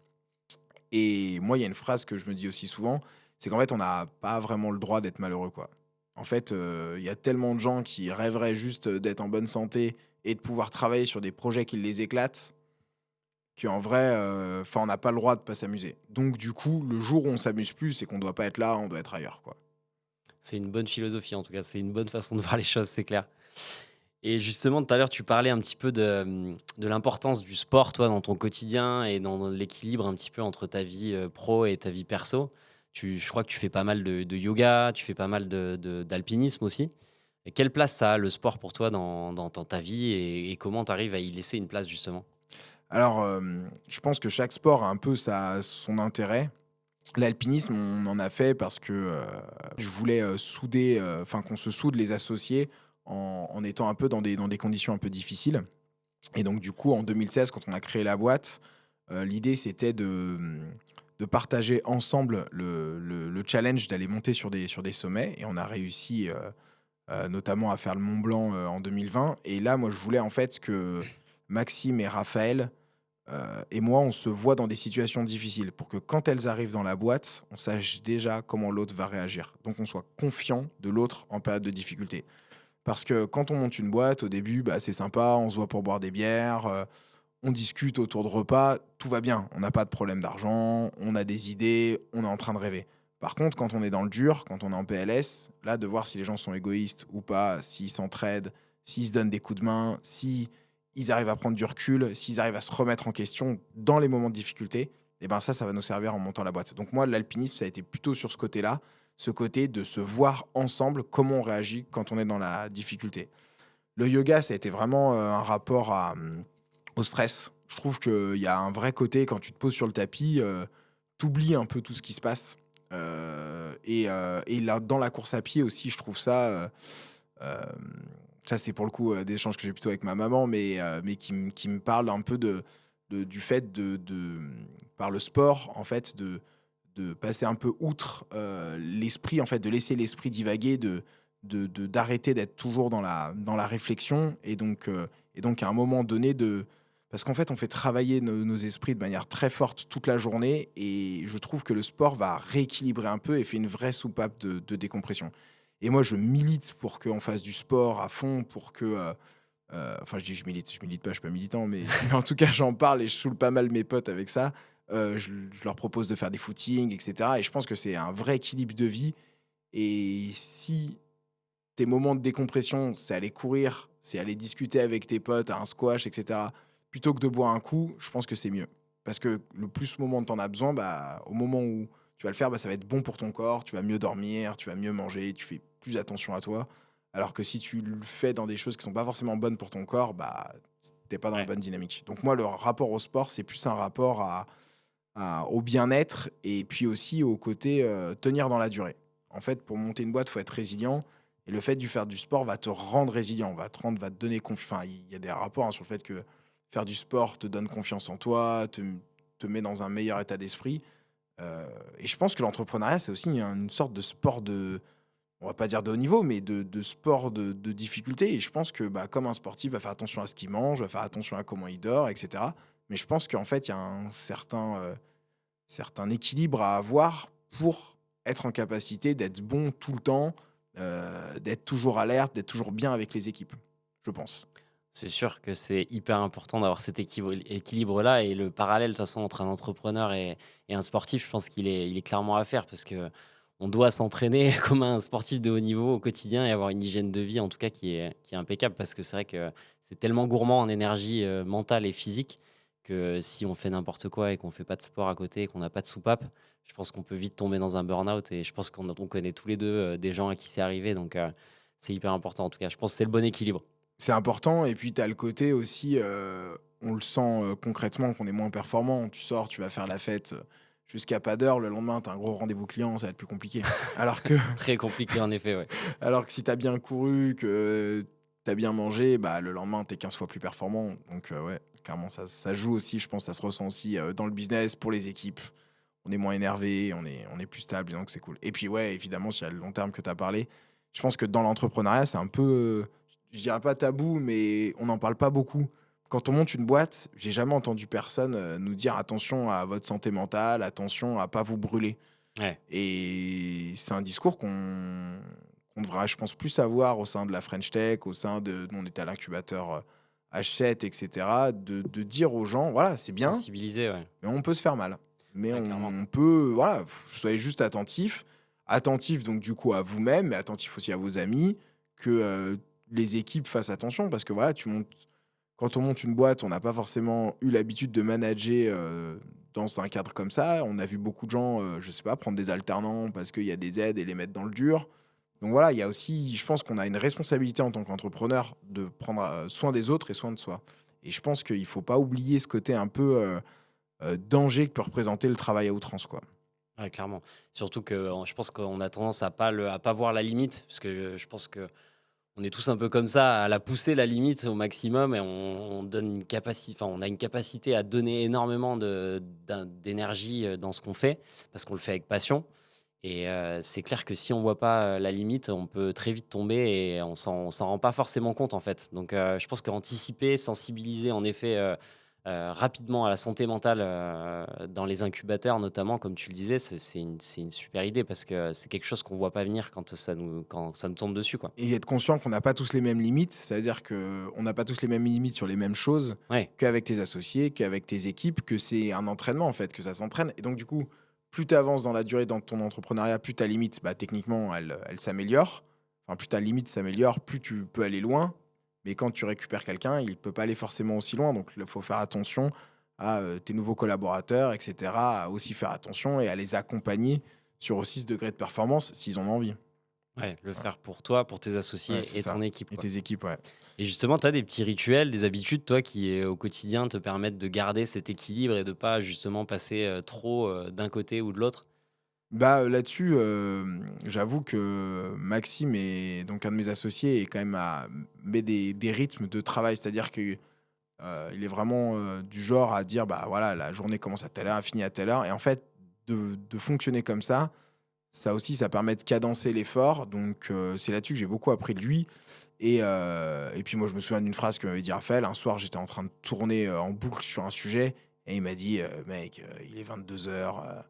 Et moi, il y a une phrase que je me dis aussi souvent, c'est qu'en fait, on n'a pas vraiment le droit d'être malheureux, quoi. En fait, il y a tellement de gens qui rêveraient juste d'être en bonne santé et de pouvoir travailler sur des projets qui les éclatent, qu'en vrai, enfin, on n'a pas le droit de pas s'amuser. Donc du coup, le jour où on s'amuse plus, c'est qu'on doit pas être là, on doit être ailleurs, quoi. C'est une bonne philosophie, en tout cas, c'est une bonne façon de voir les choses, c'est clair. Et justement, tout à l'heure, tu parlais un petit peu de l'importance du sport, toi, dans ton quotidien et dans l'équilibre un petit peu entre ta vie, pro et ta vie perso. Je crois que tu fais pas mal de yoga, tu fais pas mal d'alpinisme aussi. Et quelle place ça a, le sport, pour toi, dans ta vie et comment tu arrives à y laisser une place, justement? Alors, je pense que chaque sport a un peu son intérêt. L'alpinisme, on en a fait parce que, je voulais, souder, enfin qu'on se soude les associés en étant un peu dans des conditions un peu difficiles et donc du coup, en 2016, quand on a créé la boîte, l'idée c'était de partager ensemble le challenge d'aller monter sur des sommets et on a réussi, notamment à faire le Mont Blanc, en 2020 et là, moi, je voulais en fait que Maxime et Raphaël et moi, on se voit dans des situations difficiles pour que quand elles arrivent dans la boîte, on sache déjà comment l'autre va réagir. Donc on soit confiant de l'autre en période de difficulté. Parce que quand on monte une boîte, au début, bah, c'est sympa, on se voit pour boire des bières, on discute autour de repas, tout va bien. On n'a pas de problème d'argent, on a des idées, on est en train de rêver. Par contre, quand on est dans le dur, quand on est en PLS, là, de voir si les gens sont égoïstes ou pas, s'ils s'entraident, s'ils se donnent des coups de main, si ils arrivent à prendre du recul, s'ils arrivent à se remettre en question dans les moments de difficulté, et ben ça va nous servir en montant la boîte. Donc moi, l'alpinisme, ça a été plutôt sur ce côté-là, ce côté de se voir ensemble comment on réagit quand on est dans la difficulté. Le yoga, ça a été vraiment un rapport au stress. Je trouve qu'il y a un vrai côté, quand tu te poses sur le tapis, t'oublies un peu tout ce qui se passe. Et là, dans la course à pied aussi, je trouve ça... euh, ça, c'est pour le coup des échanges que j'ai plutôt avec ma maman, mais qui me parle un peu du fait par le sport, en fait, de passer un peu outre l'esprit, en fait, de laisser l'esprit divaguer, d'arrêter d'être toujours dans la réflexion, et donc à un moment donné, parce qu'en fait, on fait travailler nos esprits de manière très forte toute la journée, et je trouve que le sport va rééquilibrer un peu et fait une vraie soupape de décompression. Et moi, je milite pour qu'on fasse du sport à fond, pour que... enfin, je milite pas, je suis pas militant, mais en tout cas, j'en parle et je saoule pas mal mes potes avec ça. Je leur propose de faire des footings, etc. Et je pense que c'est un vrai équilibre de vie. Et si tes moments de décompression, c'est aller courir, c'est aller discuter avec tes potes à un squash, etc., plutôt que de boire un coup, je pense que c'est mieux. Parce que le plus ce moment t'en as besoin, bah, au moment où tu vas le faire, bah, ça va être bon pour ton corps, tu vas mieux dormir, tu vas mieux manger, tu fais plus attention à toi. Alors que si tu le fais dans des choses qui sont pas forcément bonnes pour ton corps, bah, t'es pas dans la Ouais. bonne dynamique. Donc moi, le rapport au sport, c'est plus un rapport au bien-être, et puis aussi au côté tenir dans la durée. En fait, pour monter une boîte, il faut être résilient. Et le fait de faire du sport va te rendre résilient, va te donner confiance. Enfin, il y a des rapports sur le fait que faire du sport te donne confiance en toi, te met dans un meilleur état d'esprit. Et je pense que l'entrepreneuriat, c'est aussi une sorte de sport on va pas dire de haut niveau, mais de sport de difficulté. Et je pense que, bah, comme un sportif va faire attention à ce qu'il mange, va faire attention à comment il dort, etc. Mais je pense qu'en fait, il y a un certain équilibre à avoir pour être en capacité d'être bon tout le temps, d'être toujours alerte, d'être toujours bien avec les équipes, je pense. C'est sûr que c'est hyper important d'avoir cet équilibre-là et le parallèle de toute façon entre un entrepreneur et un sportif, je pense qu'il est clairement à faire parce que on doit s'entraîner comme un sportif de haut niveau au quotidien et avoir une hygiène de vie en tout cas qui est impeccable parce que c'est vrai que c'est tellement gourmand en énergie mentale et physique que si on fait n'importe quoi et qu'on fait pas de sport à côté et qu'on n'a pas de soupape, je pense qu'on peut vite tomber dans un burn-out et je pense qu'on connaît tous les deux des gens à qui c'est arrivé donc c'est hyper important en tout cas. Je pense que c'est le bon équilibre. C'est important, et puis tu as le côté aussi, on le sent concrètement qu'on est moins performant. Tu sors, tu vas faire la fête jusqu'à pas d'heure, le lendemain, tu as un gros rendez-vous client, ça va être plus compliqué. Alors que, Très compliqué en effet, ouais. alors que si tu as bien couru, que tu as bien mangé, bah, le lendemain, tu es 15 fois plus performant. Donc, ouais, clairement, ça joue aussi, je pense, ça se ressent aussi dans le business, pour les équipes. On est moins énervé, on est plus stable, donc c'est cool. Et puis, ouais, évidemment, s'il y a le long terme que tu as parlé, je pense que dans l'entrepreneuriat, c'est un peu, je dirais pas tabou, mais on n'en parle pas beaucoup. Quand on monte une boîte, j'ai jamais entendu personne nous dire attention à votre santé mentale, attention à pas vous brûler. Ouais, Et c'est un discours qu'on devrait, je pense, plus avoir au sein de la French Tech, au sein de... Nous, on était à l'incubateur H7, etc. De dire aux gens, voilà, c'est bien, sensibiliser, ouais. mais on peut se faire mal. Mais Ouais, clairement. on peut, voilà, soyez juste attentifs. Attentifs, donc, du coup, à vous-même, mais attentifs aussi à vos amis, que les équipes fassent attention, parce que, voilà, quand on monte une boîte, on n'a pas forcément eu l'habitude de manager dans un cadre comme ça. On a vu beaucoup de gens, je sais pas, prendre des alternants parce qu'il y a des aides et les mettre dans le dur. Donc voilà, il y a aussi, je pense qu'on a une responsabilité en tant qu'entrepreneur de prendre soin des autres et soin de soi. Et je pense qu'il faut pas oublier ce côté un peu danger que peut représenter le travail à outrance, quoi. Ouais, clairement. Surtout que, je pense qu'on a tendance à pas voir la limite, parce que je pense que on est tous un peu comme ça, à la pousser la limite au maximum et on donne une capacité, enfin, on a une capacité à donner énormément d'énergie, dans ce qu'on fait, parce qu'on le fait avec passion et c'est clair que si on voit pas, la limite, on peut très vite tomber et on s'en rend pas forcément compte, en fait. Donc je pense qu'anticiper, sensibiliser en effet, rapidement à la santé mentale, dans les incubateurs notamment, comme tu le disais, c'est une super idée parce que c'est quelque chose qu'on voit pas venir quand ça nous tombe dessus, quoi. Et être conscient qu'on n'a pas tous les mêmes limites, c'est-à-dire qu'on n'a pas tous les mêmes limites sur les mêmes choses Ouais, qu'avec tes associés, qu'avec tes équipes, que c'est un entraînement en fait, que ça s'entraîne. Et donc du coup, plus tu avances dans la durée dans ton entrepreneuriat, plus ta limite, bah, techniquement, elle s'améliore. Enfin, plus ta limite s'améliore, plus tu peux aller loin. Mais quand tu récupères quelqu'un, il peut pas aller forcément aussi loin. Donc il faut faire attention à tes nouveaux collaborateurs, etc., à aussi faire attention et à les accompagner sur aussi ce degré de performance s'ils en ont envie. Ouais, le Voilà. faire pour toi, pour tes Ouais, associés c'est et ton ça. équipe, Et quoi. tes équipes, ouais. Et justement, tu as des petits rituels, des habitudes, toi, qui, au quotidien, te permettent de garder cet équilibre et de pas justement passer, trop, d'un côté ou de l'autre? Bah, là-dessus, j'avoue que Maxime est donc un de mes associés et quand même met des rythmes de travail. C'est-à-dire que, il est vraiment, du genre à dire: «Bah, voilà, la journée commence à telle heure, elle finit à telle heure» et en fait, de fonctionner comme ça aussi, ça permet de cadencer l'effort donc c'est là-dessus que j'ai beaucoup appris de lui et puis moi, je me souviens d'une phrase que m'avait dit Raphaël. Un soir, j'étais en train de tourner, en boucle sur un sujet et il m'a dit: «Mec, il est 22:00,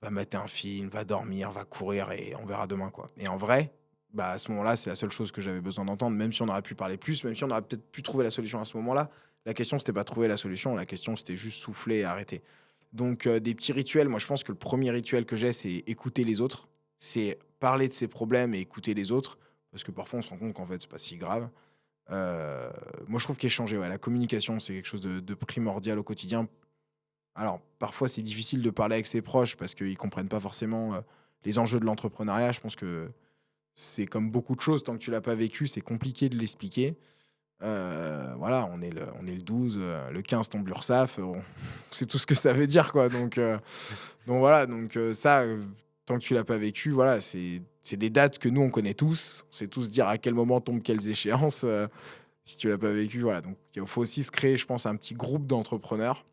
va mater un film, va dormir, va courir et on verra demain, quoi» et en vrai, bah, à ce moment-là, c'est la seule chose que j'avais besoin d'entendre, même si on aurait pu parler plus, même si on aurait peut-être pu trouver la solution à ce moment-là. La question, c'était pas trouver la solution, la question, c'était juste souffler et arrêter. Donc des petits rituels, moi, je pense que le premier rituel que j'ai, c'est écouter les autres. C'est parler de ses problèmes et écouter les autres, parce que parfois, on se rend compte qu'en fait, c'est pas si grave. Moi, je trouve qu'échanger, ouais, la communication, c'est quelque chose de primordial au quotidien. Alors, parfois, c'est difficile de parler avec ses proches parce qu'ils comprennent pas forcément, les enjeux de l'entrepreneuriat. Je pense que c'est comme beaucoup de choses, tant que tu l'as pas vécu, c'est compliqué de l'expliquer. Voilà, on est le 12, le 15 tombe l'URSSAF, on sait tout ce que ça veut dire, quoi. Donc voilà, ça, tant que tu l'as pas vécu, voilà, c'est des dates que nous, on connaît tous. On sait tous dire à quel moment tombent quelles échéances, si tu l'as pas vécu, voilà. Donc il faut aussi se créer, je pense, un petit groupe d'entrepreneurs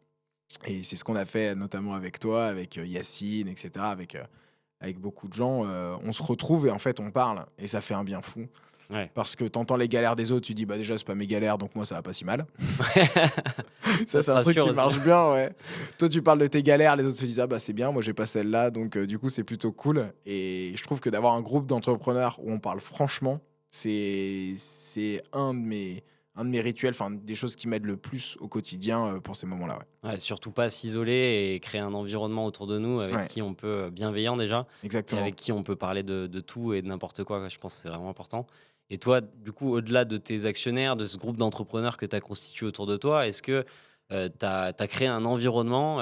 et c'est ce qu'on a fait notamment avec toi, avec, Yacine et cetera, avec beaucoup de gens, on se retrouve et en fait on parle et ça fait un bien fou. Ouais. Parce que tu entends les galères des autres, tu dis: «Bah, déjà c'est pas mes galères donc moi ça va pas si mal». Ça Ça c'est te un truc rassure qui aussi. marche bien, ouais. Toi tu parles de tes galères, les autres se disent: «Ah bah, c'est bien, moi j'ai pas celle-là» donc du coup c'est plutôt cool et je trouve que d'avoir un groupe d'entrepreneurs où on parle franchement, c'est un de mes rituels, enfin des choses qui m'aident le plus au quotidien, pour ces moments-là, ouais. Ouais, surtout pas s'isoler et créer un environnement autour de nous avec Ouais, qui on peut, bienveillant déjà et exactement. avec qui on peut parler de tout et de n'importe quoi, ouais, je pense que c'est vraiment important. Et toi, du coup, au-delà de tes actionnaires, de ce groupe d'entrepreneurs que tu as constitué autour de toi, est-ce que, tu as créé un environnement,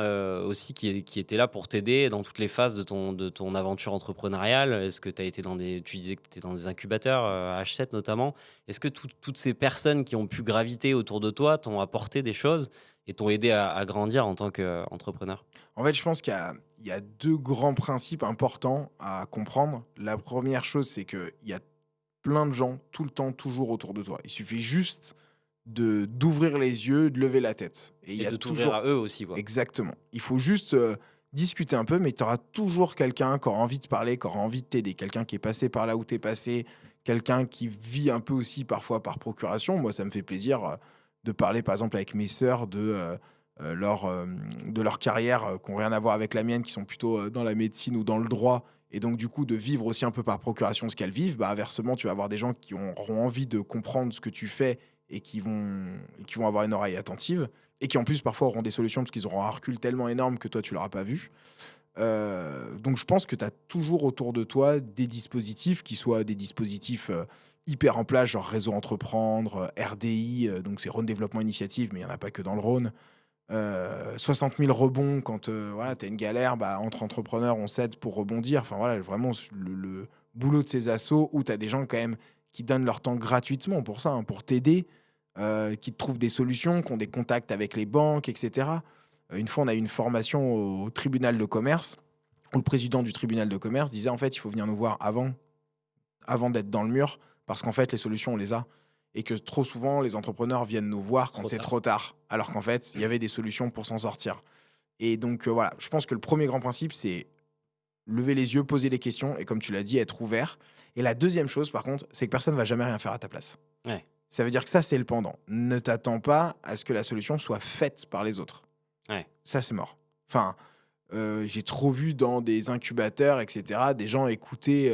aussi qui était là pour t'aider dans toutes les phases de ton aventure entrepreneuriale? Est-ce que tu as été dans des tu disais que tu étais dans des incubateurs, H7 notamment. Est-ce que toutes ces personnes qui ont pu graviter autour de toi t'ont apporté des choses et t'ont aidé à grandir en tant qu'entrepreneur? En fait, je pense qu'il y a 2 grands principes importants à comprendre. La première chose, c'est qu'il y a plein de gens tout le temps, toujours autour de toi. Il suffit juste d'ouvrir les yeux, de lever la tête et il y Et a de t'ouvrir toujours à eux aussi, quoi. exactement. Il faut juste, discuter un peu, mais tu auras toujours quelqu'un qui aura envie de parler, qui aura envie de t'aider, quelqu'un qui est passé par là où tu es passé, quelqu'un qui vit un peu aussi parfois par procuration. Moi, ça me fait plaisir, de parler, par exemple, avec mes sœurs de leur carrière, qui ont rien à voir avec la mienne, qui sont plutôt, dans la médecine ou dans le droit et donc du coup, de vivre aussi un peu par procuration ce qu'elles vivent. Bah, inversement, tu vas avoir des gens qui auront envie de comprendre ce que tu fais et qui vont avoir une oreille attentive et qui en plus parfois auront des solutions parce qu'ils auront un recul tellement énorme que toi tu l'auras pas vu. Donc je pense que tu as toujours autour de toi des dispositifs qui soient des dispositifs, hyper en place, genre Réseau Entreprendre, RDI, donc c'est Rhône Développement Initiative, mais il y en a pas que dans le Rhône. 60 000 rebonds quand, voilà, tu as une galère, bah, entre entrepreneurs, on s'aide pour rebondir. Enfin voilà, vraiment le boulot de ces assos où tu as des gens quand même qui donnent leur temps gratuitement pour ça, hein, pour t'aider, qui te trouvent des solutions, qui ont des contacts avec les banques et cetera. Une fois, on a eu une formation au tribunal de commerce où le président du tribunal de commerce disait: «En fait, il faut venir nous voir avant d'être dans le mur parce qu'en fait, les solutions, on les a» et que trop souvent, les entrepreneurs viennent nous voir quand Trop c'est tard. trop tard, alors qu'en fait, il y avait des solutions pour s'en sortir et donc voilà, je pense que le premier grand principe, c'est lever les yeux, poser les questions et comme tu l'as dit, être ouvert et la deuxième chose, par contre, c'est que personne ne va jamais rien faire à ta place. Ouais, Ça veut dire que ça, c'est le pendant. Ne t'attends pas à ce que la solution soit faite par les autres. ouais. Ça, c'est mort. Enfin, j'ai trop vu dans des incubateurs et cetera, des gens écouter,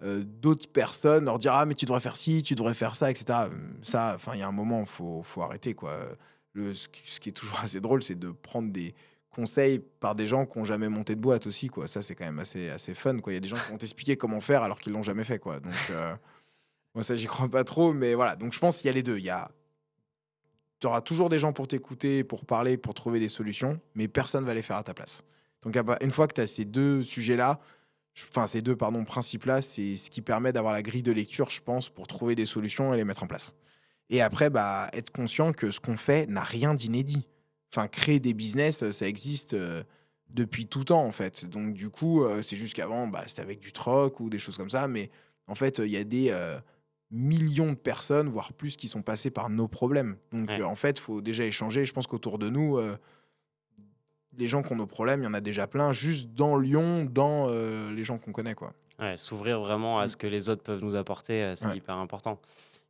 d'autres personnes, leur dire: «Ah mais tu devrais faire ci, tu devrais faire ça» et cetera. Ça, enfin, il y a un moment, faut arrêter quoi. Ce qui est toujours assez drôle, c'est de prendre des conseils par des gens qui ont jamais monté de boîte aussi quoi. Ça, c'est quand même assez fun quoi. Il y a des gens qui vont t'expliquer comment faire alors qu'ils l'ont jamais fait quoi. Donc moi ça, j'y crois pas trop mais voilà. Donc je pense qu'il y a les 2. Il y a tu auras toujours des gens pour t'écouter, pour parler, pour trouver des solutions, mais personne va les faire à ta place. Donc, une fois que tu as ces deux sujets-là, enfin, ces deux pardon, principes-là, c'est ce qui permet d'avoir la grille de lecture, je pense, pour trouver des solutions et les mettre en place. Et après, bah, être conscient que ce qu'on fait n'a rien d'inédit. Enfin, créer des business, ça existe depuis tout temps, en fait. Donc, du coup, c'est juste qu'avant, bah, c'était avec du troc ou des choses comme ça. Mais en fait, il y a des millions de personnes, voire plus, qui sont passées par nos problèmes. Donc, Ouais. en fait, il faut déjà échanger. Je pense qu'autour de nous, les gens qui ont nos problèmes, il y en a déjà plein, juste dans Lyon, dans les gens qu'on connaît, quoi. Ouais, s'ouvrir vraiment à Mm. ce que les autres peuvent nous apporter, c'est Ouais. hyper important.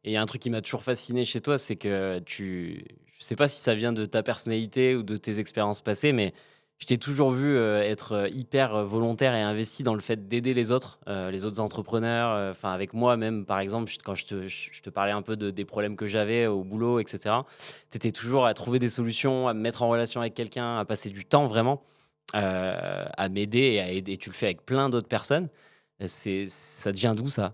Et il y a un truc qui m'a toujours fasciné chez toi, c'est que je sais pas si ça vient de ta personnalité ou de tes expériences passées, mais je t'ai toujours vu, être, hyper, volontaire et investi dans le fait d'aider les autres entrepreneurs, enfin avec moi même par exemple, quand je te parlais un peu de des problèmes que j'avais au boulot et cetera. Tu étais toujours à trouver des solutions, à me mettre en relation avec quelqu'un, à passer du temps vraiment, à m'aider et à aider. Tu le fais avec plein d'autres personnes. Ça te vient d'où ça?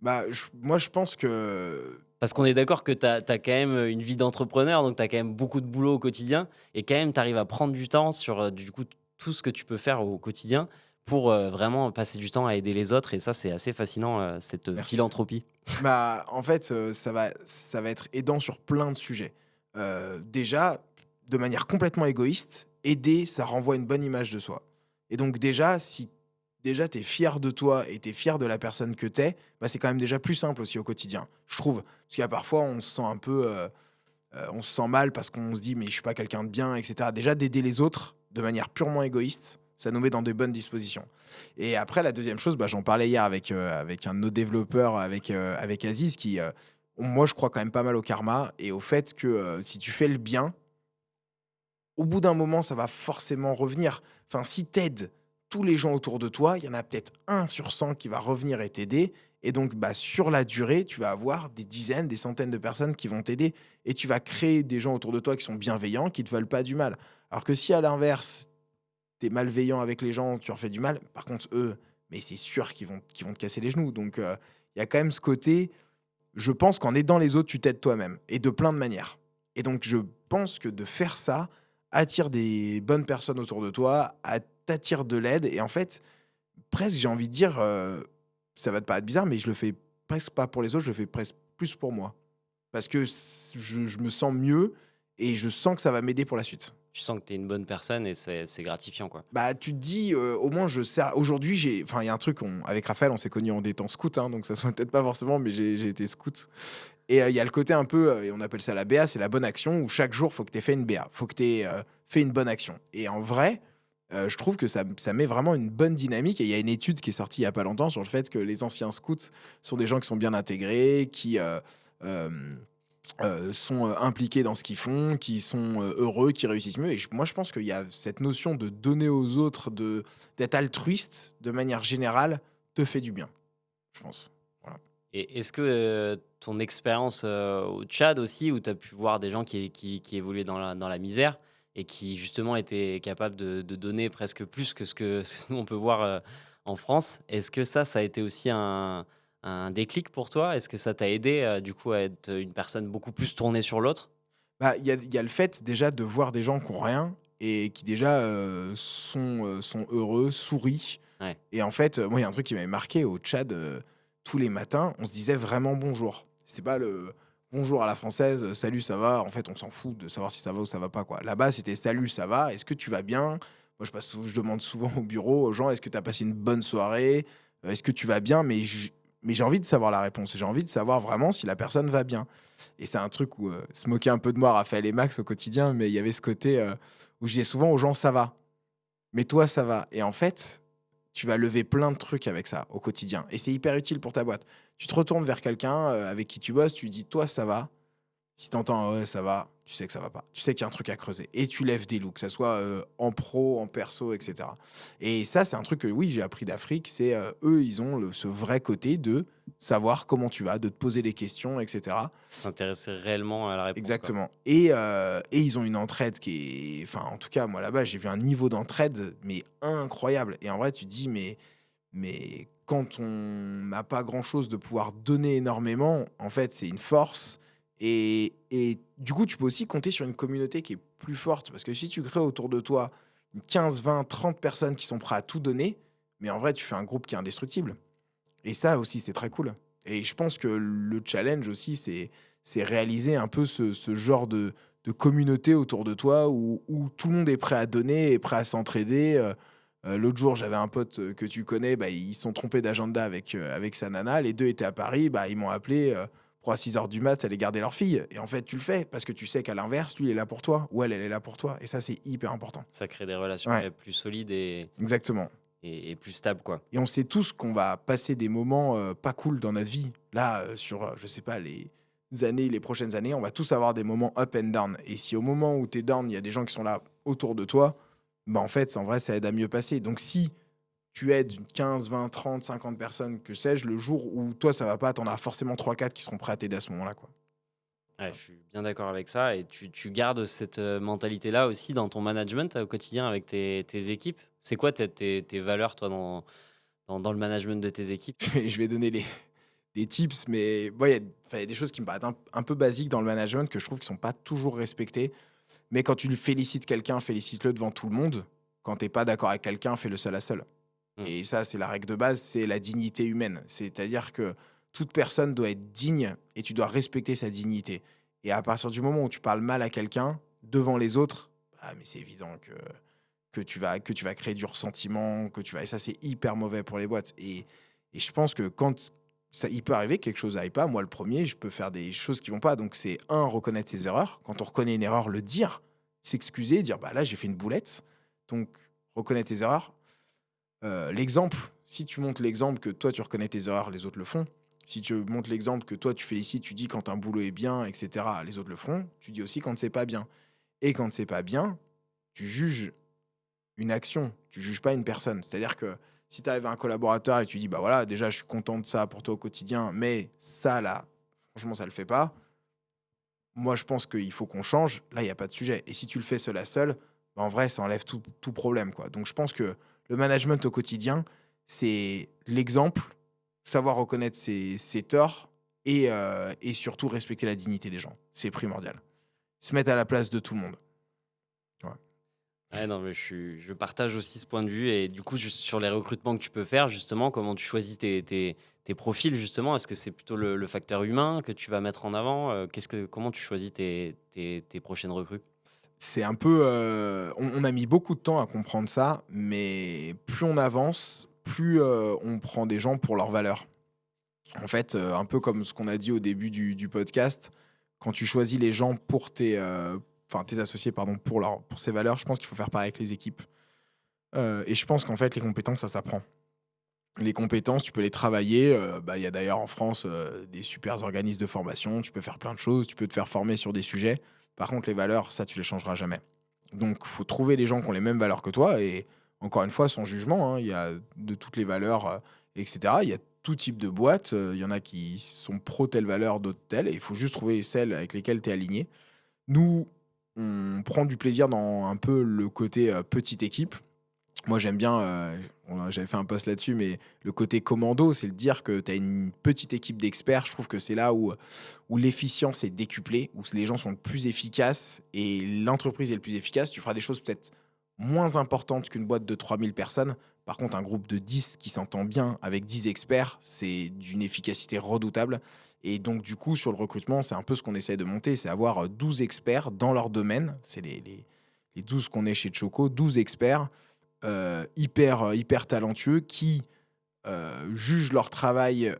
Bah, moi, je pense que Parce qu'on est d'accord que tu as quand même, une vie d'entrepreneur, donc tu as quand même beaucoup de boulot au quotidien et quand même tu arrives à prendre du temps sur, du coup, tout ce que tu peux faire au quotidien pour, vraiment passer du temps à aider les autres et ça, c'est assez fascinant, cette, merci. philanthropie. Bah, en fait, ça va être aidant sur plein de sujets. Déjà, de manière complètement égoïste, aider, ça renvoie une bonne image de soi. Et donc déjà, si déjà tu es fier de toi et tu es fier de la personne que tu es, bah, c'est quand même déjà plus simple aussi au quotidien, je trouve. Parce qu'il y a parfois, on se sent un peu, on se sent mal parce qu'on se dit: «Mais je suis pas quelqu'un de bien» et cetera. Déjà d'aider les autres de manière purement égoïste, ça nous met dans de bonnes dispositions. Et après la deuxième chose, bah, j'en parlais hier avec un de nos développeurs, avec Aziz qui, moi je crois quand même pas mal au karma et au fait que, si tu fais le bien, au bout d'un moment, ça va forcément revenir. Enfin, si t'aides tous les gens autour de toi, il y en a peut-être 1 sur 100 qui va revenir et t'aider. Et donc, bah, sur la durée, tu vas avoir des dizaines, des centaines de personnes qui vont t'aider. Et tu vas créer des gens autour de toi qui sont bienveillants, qui te veulent pas du mal. Alors que si à l'inverse, tu es malveillant avec les gens, tu leur fais du mal, par contre, eux, mais c'est sûr qu'ils vont te casser les genoux. Donc, il y a quand même ce côté, je pense qu'en aidant les autres, tu t'aides toi-même et de plein de manières. Et donc, je pense que de faire ça attire des bonnes personnes autour de toi, t'attire de l'aide. Et en fait, presque, j'ai envie de dire, ça va te paraître bizarre, mais je le fais presque pas pour les autres, je le fais presque plus pour moi. Parce que je me sens mieux et je sens que ça va m'aider pour la suite. Tu sens que tu es une bonne personne et c'est gratifiant, quoi. Bah, tu te dis, au moins je sers aujourd'hui, il y a un truc, avec Raphaël, on s'est connus en des temps scouts, hein, donc ça se voit peut-être pas forcément, mais j'ai été scout et il y a le côté un peu, et on appelle ça la BA, c'est la bonne action où chaque jour, faut que tu aies fait une BA, faut que tu aies, fait une bonne action et en vrai, je trouve que ça met vraiment une bonne dynamique et il y a une étude qui est sortie il y a pas longtemps sur le fait que les anciens scouts sont des gens qui sont bien intégrés, qui, hem sont, impliqués dans ce qu'ils font, qui sont, heureux, qui réussissent mieux et moi je pense qu'il y a cette notion de donner aux autres, d'être altruiste de manière générale, te fait du bien, je pense. Voilà. Et est-ce que, ton expérience, au Tchad aussi, où tu as pu voir des gens qui évoluaient dans la misère et qui justement étaient capables de donner presque plus que ce que nous on peut voir, en France. Est-ce que ça a été aussi un déclic pour toi? Est-ce que ça t'a aidé, du coup, à être une personne beaucoup plus tournée sur l'autre? Bah, il y a le fait déjà de voir des gens qui ont rien et qui déjà, sont heureux, sourient Ouais, et en fait, moi il y a un truc qui m'avait marqué au Tchad, tous les matins, on se disait vraiment bonjour. C'est pas le bonjour à la française, salut ça va? En fait, on s'en fout de savoir si ça va ou ça va pas, quoi. Là-bas, c'était salut ça va? Est-ce que tu vas bien? Moi je demande souvent au bureau aux gens: «Est-ce que tu as passé une bonne soirée? Est-ce que tu vas bien?» mais j'ai envie de savoir la réponse. J'ai envie de savoir vraiment si la personne va bien. Et c'est un truc où, se moquer un peu de moi, Raphaël et Max, au quotidien, mais il y avait ce côté, où je disais souvent aux gens: «Ça va, mais toi, ça va?» et en fait, tu vas lever plein de trucs avec ça, au quotidien et c'est hyper utile pour ta boîte. Tu te retournes vers quelqu'un, avec qui tu bosses, tu lui dis: «Toi, ça va?» Si tu entends: «Ouais, ça va», tu sais que ça va pas. Tu sais qu'il y a un truc à creuser et tu lèves des loups, que ça soit, en pro, en perso et cetera et ça, c'est un truc que, oui, j'ai appris d'Afrique, c'est, eux, ils ont ce vrai côté de savoir comment tu vas, de te poser des questions et cetera. s'intéresser réellement à la réponse, quoi. Exactement et ils ont une entraide qui est enfin, en tout cas, moi, là-bas, j'ai vu un niveau d'entraide, mais incroyable et en vrai, tu te dis: «Mais quand on n'a pas grand-chose, de pouvoir donner énormément, en fait, c'est une force» et du coup, tu peux aussi compter sur une communauté qui est plus forte. Parce que si tu crées autour de toi 15, 20, 30 personnes qui sont prêtes à tout donner, mais en vrai, tu fais un groupe qui est indestructible. Et ça aussi, c'est très cool. Et je pense que le challenge aussi, c'est réaliser un peu ce genre de communauté autour de toi où tout le monde est prêt à donner, est prêt à s'entraider. L'autre jour, j'avais un pote que tu connais, bah, ils se sont trompés d'agenda avec sa nana. Les deux étaient à Paris, bah, ils m'ont appelé pour à 6 heures du mat, aller garder leur fille. Et en fait, tu le fais parce que tu sais qu'à l'inverse, lui, il est là pour toi ou elle est là pour toi. Et ça, c'est hyper important. Ça crée des relations Ouais, plus solides et, exactement. et, et plus stables, quoi. Et on sait tous qu'on va passer des moments, pas cool dans notre vie. Là, sur, je sais pas, les prochaines années, on va tous avoir des moments up and down. Et si au moment où tu es down, il y a des gens qui sont là autour de toi, bah, en fait, en vrai, ça aide à mieux passer. Donc si tu aides 15, 20, 30, 50 personnes, que sais-je, le jour où toi, ça va pas, tu en as forcément trois, quatre qui seront prêts à t'aider à ce moment-là, quoi. Ouais, je suis bien d'accord avec ça. Et tu gardes cette mentalité-là aussi dans ton management au quotidien avec tes équipes. C'est quoi tes valeurs, toi, dans le management de tes équipes? Je vais donner des tips, mais ouais, il y a des choses qui me paraissent un peu basiques dans le management que je trouve qui sont pas toujours respectées. Mais quand tu félicites quelqu'un, félicite-le devant tout le monde. Quand t'es pas d'accord avec quelqu'un, fais-le seul à seul. Mm. Et ça, c'est la règle de base, c'est la dignité humaine. C'est-à-dire que toute personne doit être digne et tu dois respecter sa dignité. Et à partir du moment où tu parles mal à quelqu'un devant les autres, ah, mais c'est évident que tu vas créer du ressentiment, et ça, c'est hyper mauvais pour les boîtes. Et je pense que quand il peut arriver que quelque chose n'aille pas, moi, le premier, je peux faire des choses qui vont pas. Donc, c'est un, reconnaître ses erreurs. Quand on reconnaît une erreur, le dire, s'excuser, dire, bah là, j'ai fait une boulette. Donc, reconnaître tes erreurs. L'exemple, si tu montres l'exemple que toi, tu reconnais tes erreurs, les autres le font. Si tu montres l'exemple que toi, tu félicites, tu dis quand un boulot est bien, etc., les autres le feront. Tu dis aussi quand c'est pas bien. Et quand c'est pas bien, tu juges une action, tu juges pas une personne. C'est-à-dire que si tu arrives à un collaborateur et tu dis, bah voilà, déjà, je suis content de ça pour toi au quotidien, mais ça, là, franchement, ça le fait pas. Moi, je pense qu'il faut qu'on change. Là, il n'y a pas de sujet. Et si tu le fais seul à seul, bah, en vrai, ça enlève tout problème, quoi. Donc, je pense que le management au quotidien, c'est l'exemple, savoir reconnaître ses torts et surtout respecter la dignité des gens. C'est primordial. Se mettre à la place de tout le monde. Ouais. Ouais, non, mais je partage aussi ce point de vue. Et du coup, juste sur les recrutements que tu peux faire, justement, comment tu choisis tes profils, justement? Est-ce que c'est plutôt le facteur humain que tu vas mettre en avant? Comment tu choisis tes prochaines recrues? C'est un peu, on a mis beaucoup de temps à comprendre ça, mais plus on avance, plus, on prend des gens pour leurs valeurs. En fait, un peu comme ce qu'on a dit au début du podcast, quand tu choisis les gens pour tes associés pardon, pour ces valeurs, je pense qu'il faut faire pareil avec les équipes. Et je pense qu'en fait les compétences, ça s'apprend. Les compétences, tu peux les travailler, bah, il y a d'ailleurs en France, des super organismes de formation, tu peux faire plein de choses, tu peux te faire former sur des sujets. Par contre, les valeurs, ça, tu les changeras jamais. Donc, faut trouver les gens qui ont les mêmes valeurs que toi et encore une fois, sans jugement, hein, il y a de toutes les valeurs, et cetera. Il y a tout type de boîtes, il y en a qui sont pro telle valeur, d'autres telle et il faut juste trouver celles avec lesquelles tu es aligné. Nous, on prend du plaisir dans un peu le côté, petite équipe. Moi, j'aime bien, j'avais fait un post là-dessus, mais le côté commando, c'est le dire que tu as une petite équipe d'experts. Je trouve que c'est là où l'efficience est décuplée, où les gens sont le plus efficaces et l'entreprise est le plus efficace. Tu feras des choses peut-être moins importantes qu'une boîte de 3000 personnes. Par contre, un groupe de 10 qui s'entend bien avec 10 experts, c'est d'une efficacité redoutable. Et donc, du coup, sur le recrutement, c'est un peu ce qu'on essaie de monter, c'est avoir 12 experts dans leur domaine. C'est les 12 qu'on est chez Choco, 12 experts hyper talentueux qui jugent leur travail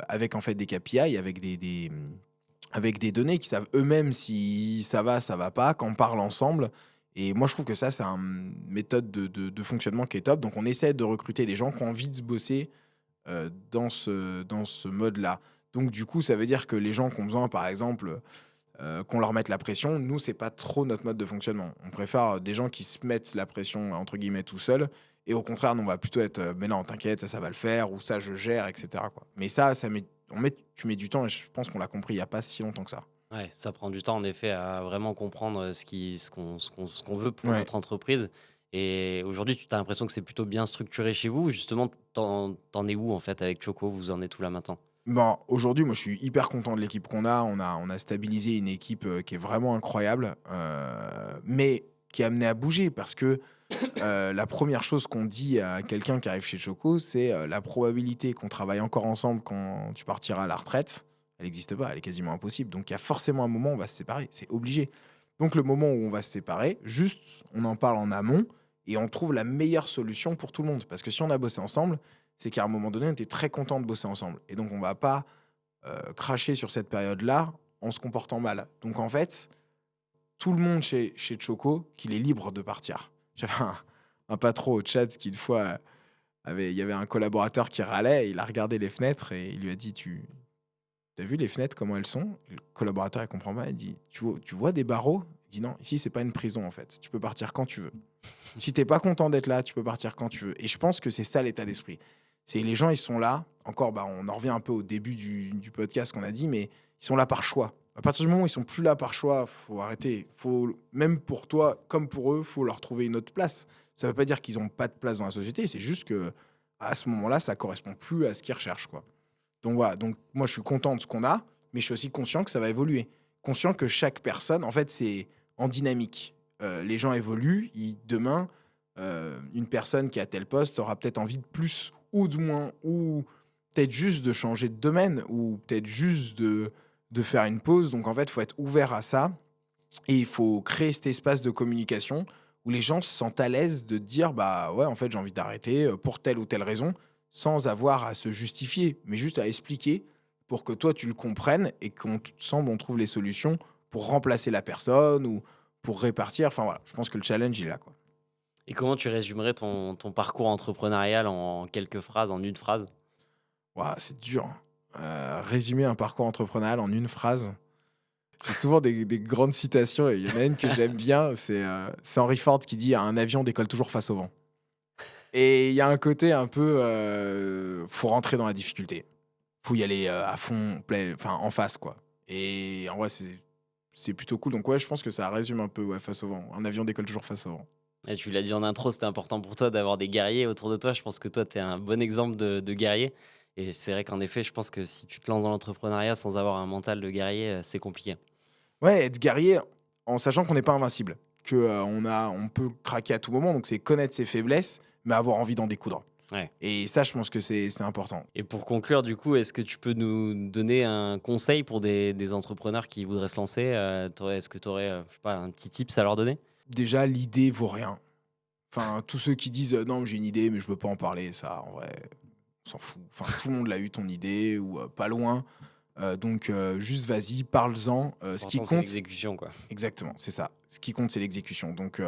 avec en fait des KPI, avec des données, qui savent eux-mêmes si ça va pas, qu'on parle ensemble. Et moi, je trouve que ça, c'est une méthode de fonctionnement qui est top. Donc, on essaie de recruter des gens qui ont envie de se bosser dans ce mode-là. Donc, du coup, ça veut dire que les gens qui ont besoin, par exemple, qu'on leur mette la pression. Nous, c'est pas trop notre mode de fonctionnement. On préfère des gens qui se mettent la pression, entre guillemets, tout seuls. Et au contraire, nous, on va plutôt être, mais non, t'inquiète, ça va le faire, ou ça, je gère, etc., quoi. Mais ça tu mets du temps, et je pense qu'on l'a compris il y a pas si longtemps que ça. Ouais, ça prend du temps, en effet, à vraiment comprendre ce qu'on veut pour Ouais. notre entreprise. Et aujourd'hui, tu as l'impression que c'est plutôt bien structuré chez vous. Justement, t'en es où, en fait, avec Choco? Vous en êtes où là maintenant? Bon, aujourd'hui, moi, je suis hyper content de l'équipe qu'on a. On a stabilisé une équipe qui est vraiment incroyable, mais qui est amenée à bouger parce que la première chose qu'on dit à quelqu'un qui arrive chez Choco, c'est la probabilité qu'on travaille encore ensemble quand tu partiras à la retraite, elle n'existe pas, elle est quasiment impossible. Donc il y a forcément un moment où on va se séparer, c'est obligé. Donc le moment où on va se séparer, juste on en parle en amont et on trouve la meilleure solution pour tout le monde. Parce que si on a bossé ensemble, c'est qu'à un moment donné, on était très content de bosser ensemble. Et donc on va pas cracher sur cette période-là en se comportant mal. Donc en fait, tout le monde chez Choco, qu'il est libre de partir. J'avais un patron au chat qui, une fois, il y avait un collaborateur qui râlait. Il a regardé les fenêtres et il lui a dit T'as vu les fenêtres, comment elles sont? Et le collaborateur, il comprend pas. Il dit tu vois des barreaux? Il dit Non, ici, c'est pas une prison en fait. Tu peux partir quand tu veux. Si t'es pas content d'être là, tu peux partir quand tu veux. Et je pense que c'est ça l'état d'esprit. C'est les gens, ils sont là. Encore, on en revient un peu au début du podcast qu'on a dit, mais ils sont là par choix. À partir du moment où ils sont plus là par choix, faut arrêter. Faut, même pour toi, comme pour eux, faut leur trouver une autre place. Ça veut pas dire qu'ils ont pas de place dans la société. C'est juste que à ce moment-là, ça correspond plus à ce qu'ils recherchent, quoi. Donc voilà. Donc moi, je suis content de ce qu'on a, mais je suis aussi conscient que ça va évoluer. Conscient que chaque personne, en fait, c'est en dynamique. Les gens évoluent. Demain, une personne qui a tel poste aura peut-être envie de plus ou de moins, ou peut-être juste de changer de domaine, ou peut-être juste de faire une pause. Donc en fait, il faut être ouvert à ça et il faut créer cet espace de communication où les gens se sentent à l'aise de dire bah ouais, en fait, j'ai envie d'arrêter pour telle ou telle raison, sans avoir à se justifier, mais juste à expliquer pour que toi tu le comprennes et qu'ensemble on trouve les solutions pour remplacer la personne ou pour répartir. Enfin voilà, je pense que le challenge il est là, quoi. Et comment tu résumerais ton parcours entrepreneurial en quelques phrases, en une phrase? Ouah, c'est dur, hein. Résumer un parcours entrepreneurial en une phrase. J'ai souvent des grandes citations et il y en a une que j'aime bien, c'est Henry Ford qui dit: «Un avion décolle toujours face au vent». Et il y a un côté un peu, faut rentrer dans la difficulté. Faut y aller, à fond, enfin en face, quoi. Et en vrai, c'est plutôt cool. Donc ouais, je pense que ça résume un peu, ouais, face au vent. Un avion décolle toujours face au vent. Et tu l'as dit en intro, c'était important pour toi d'avoir des guerriers autour de toi. Je pense que toi, tu es un bon exemple de guerrier. Et c'est vrai qu'en effet, je pense que si tu te lances dans l'entrepreneuriat sans avoir un mental de guerrier, c'est compliqué. Ouais, être guerrier en sachant qu'on n'est pas invincible, que, on peut craquer à tout moment, donc c'est connaître ses faiblesses, mais avoir envie d'en découdre. Ouais. Et ça, je pense que c'est important. Et pour conclure, du coup, est-ce que tu peux nous donner un conseil pour des entrepreneurs qui voudraient se lancer? Est-ce que tu aurais, je sais pas, un petit tips à leur donner? Déjà, l'idée vaut rien. Enfin, tous ceux qui disent: «Non, j'ai une idée, mais je veux pas en parler», ça, en vrai, on s'en fout. Enfin, tout le monde l'a eu ton idée ou, pas loin. Donc, juste vas-y, parle-en. Ce qui L'important, c'est compte l'exécution, quoi. exactement, c'est ça. Ce qui compte, c'est l'exécution. Donc,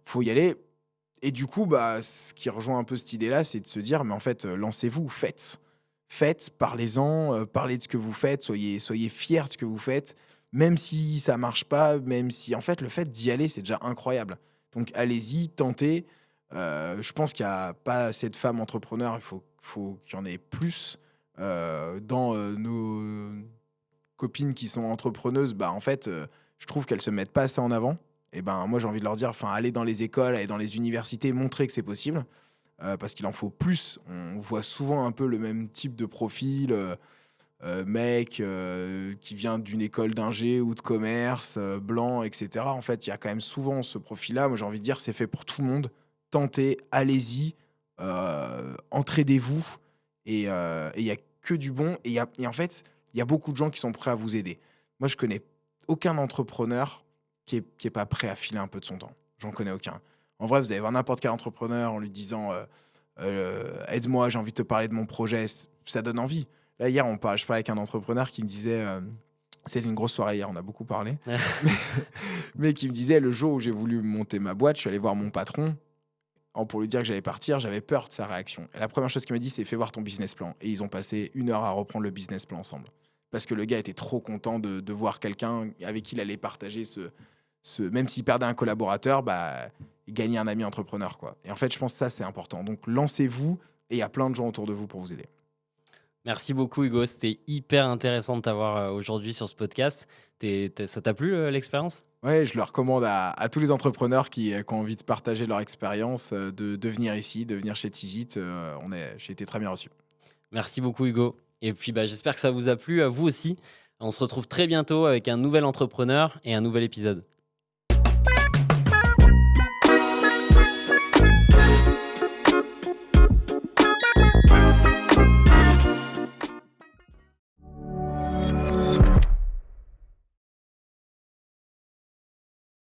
faut y aller. Et du coup, bah, ce qui rejoint un peu cette idée-là, c'est de se dire: «Mais en fait, lancez-vous, faites. Faites, parlez-en, parlez de ce que vous faites, soyez fiers de ce que vous faites, même si ça marche pas, même si» en fait, le fait d'y aller, c'est déjà incroyable. Donc allez-y, tentez. Je pense qu'il y a pas assez de femmes entrepreneurs, il faut qu'il y en ait plus. Dans, nos copines qui sont entrepreneuses, bah, en fait, je trouve qu'elles se mettent pas assez en avant. Et ben, moi, j'ai envie de leur dire, enfin, allez dans les écoles, allez dans les universités, montrer que c'est possible, parce qu'il en faut plus. On voit souvent un peu le même type de profil, mec, qui vient d'une école d'ingé ou de commerce, blanc et cetera. En fait, il y a quand même souvent ce profil-là. Moi, j'ai envie de dire, c'est fait pour tout le monde. Tentez, allez-y, entraidez-vous et il y a que du bon et en fait, il y a beaucoup de gens qui sont prêts à vous aider. Moi, je connais aucun entrepreneur qui est pas prêt à filer un peu de son temps. J'en connais aucun. En vrai, vous allez voir n'importe quel entrepreneur en lui disant, «Aide-moi, j'ai envie de te parler de mon projet», ça donne envie. Là, hier, je parlais avec un entrepreneur qui me disait, c'était une grosse soirée hier, on a beaucoup parlé, mais mais qui me disait: «Le jour où j'ai voulu monter ma boîte, je suis allé voir mon patron, pour lui dire que j'allais partir, j'avais peur de sa réaction. Et la première chose qu'il m'a dit, c'est: fais voir ton business plan. Et ils ont passé 1 heure à reprendre le business plan ensemble. Parce que le gars était trop content de voir quelqu'un avec qui il allait partager même s'il perdait un collaborateur, bah, il gagnait un ami entrepreneur, quoi. Et en fait, je pense que ça, c'est important. Donc, lancez-vous et il y a plein de gens autour de vous pour vous aider. Merci beaucoup, Hugo. C'était hyper intéressant de t'avoir aujourd'hui sur ce podcast. Ça t'a plu, l'expérience? Ouais, je le recommande à tous les entrepreneurs qui ont envie de partager leur expérience, de venir ici, de venir chez Tizit. J'ai été très bien reçu. Merci beaucoup, Hugo. Et puis, j'espère que ça vous a plu, à vous aussi. On se retrouve très bientôt avec un nouvel entrepreneur et un nouvel épisode.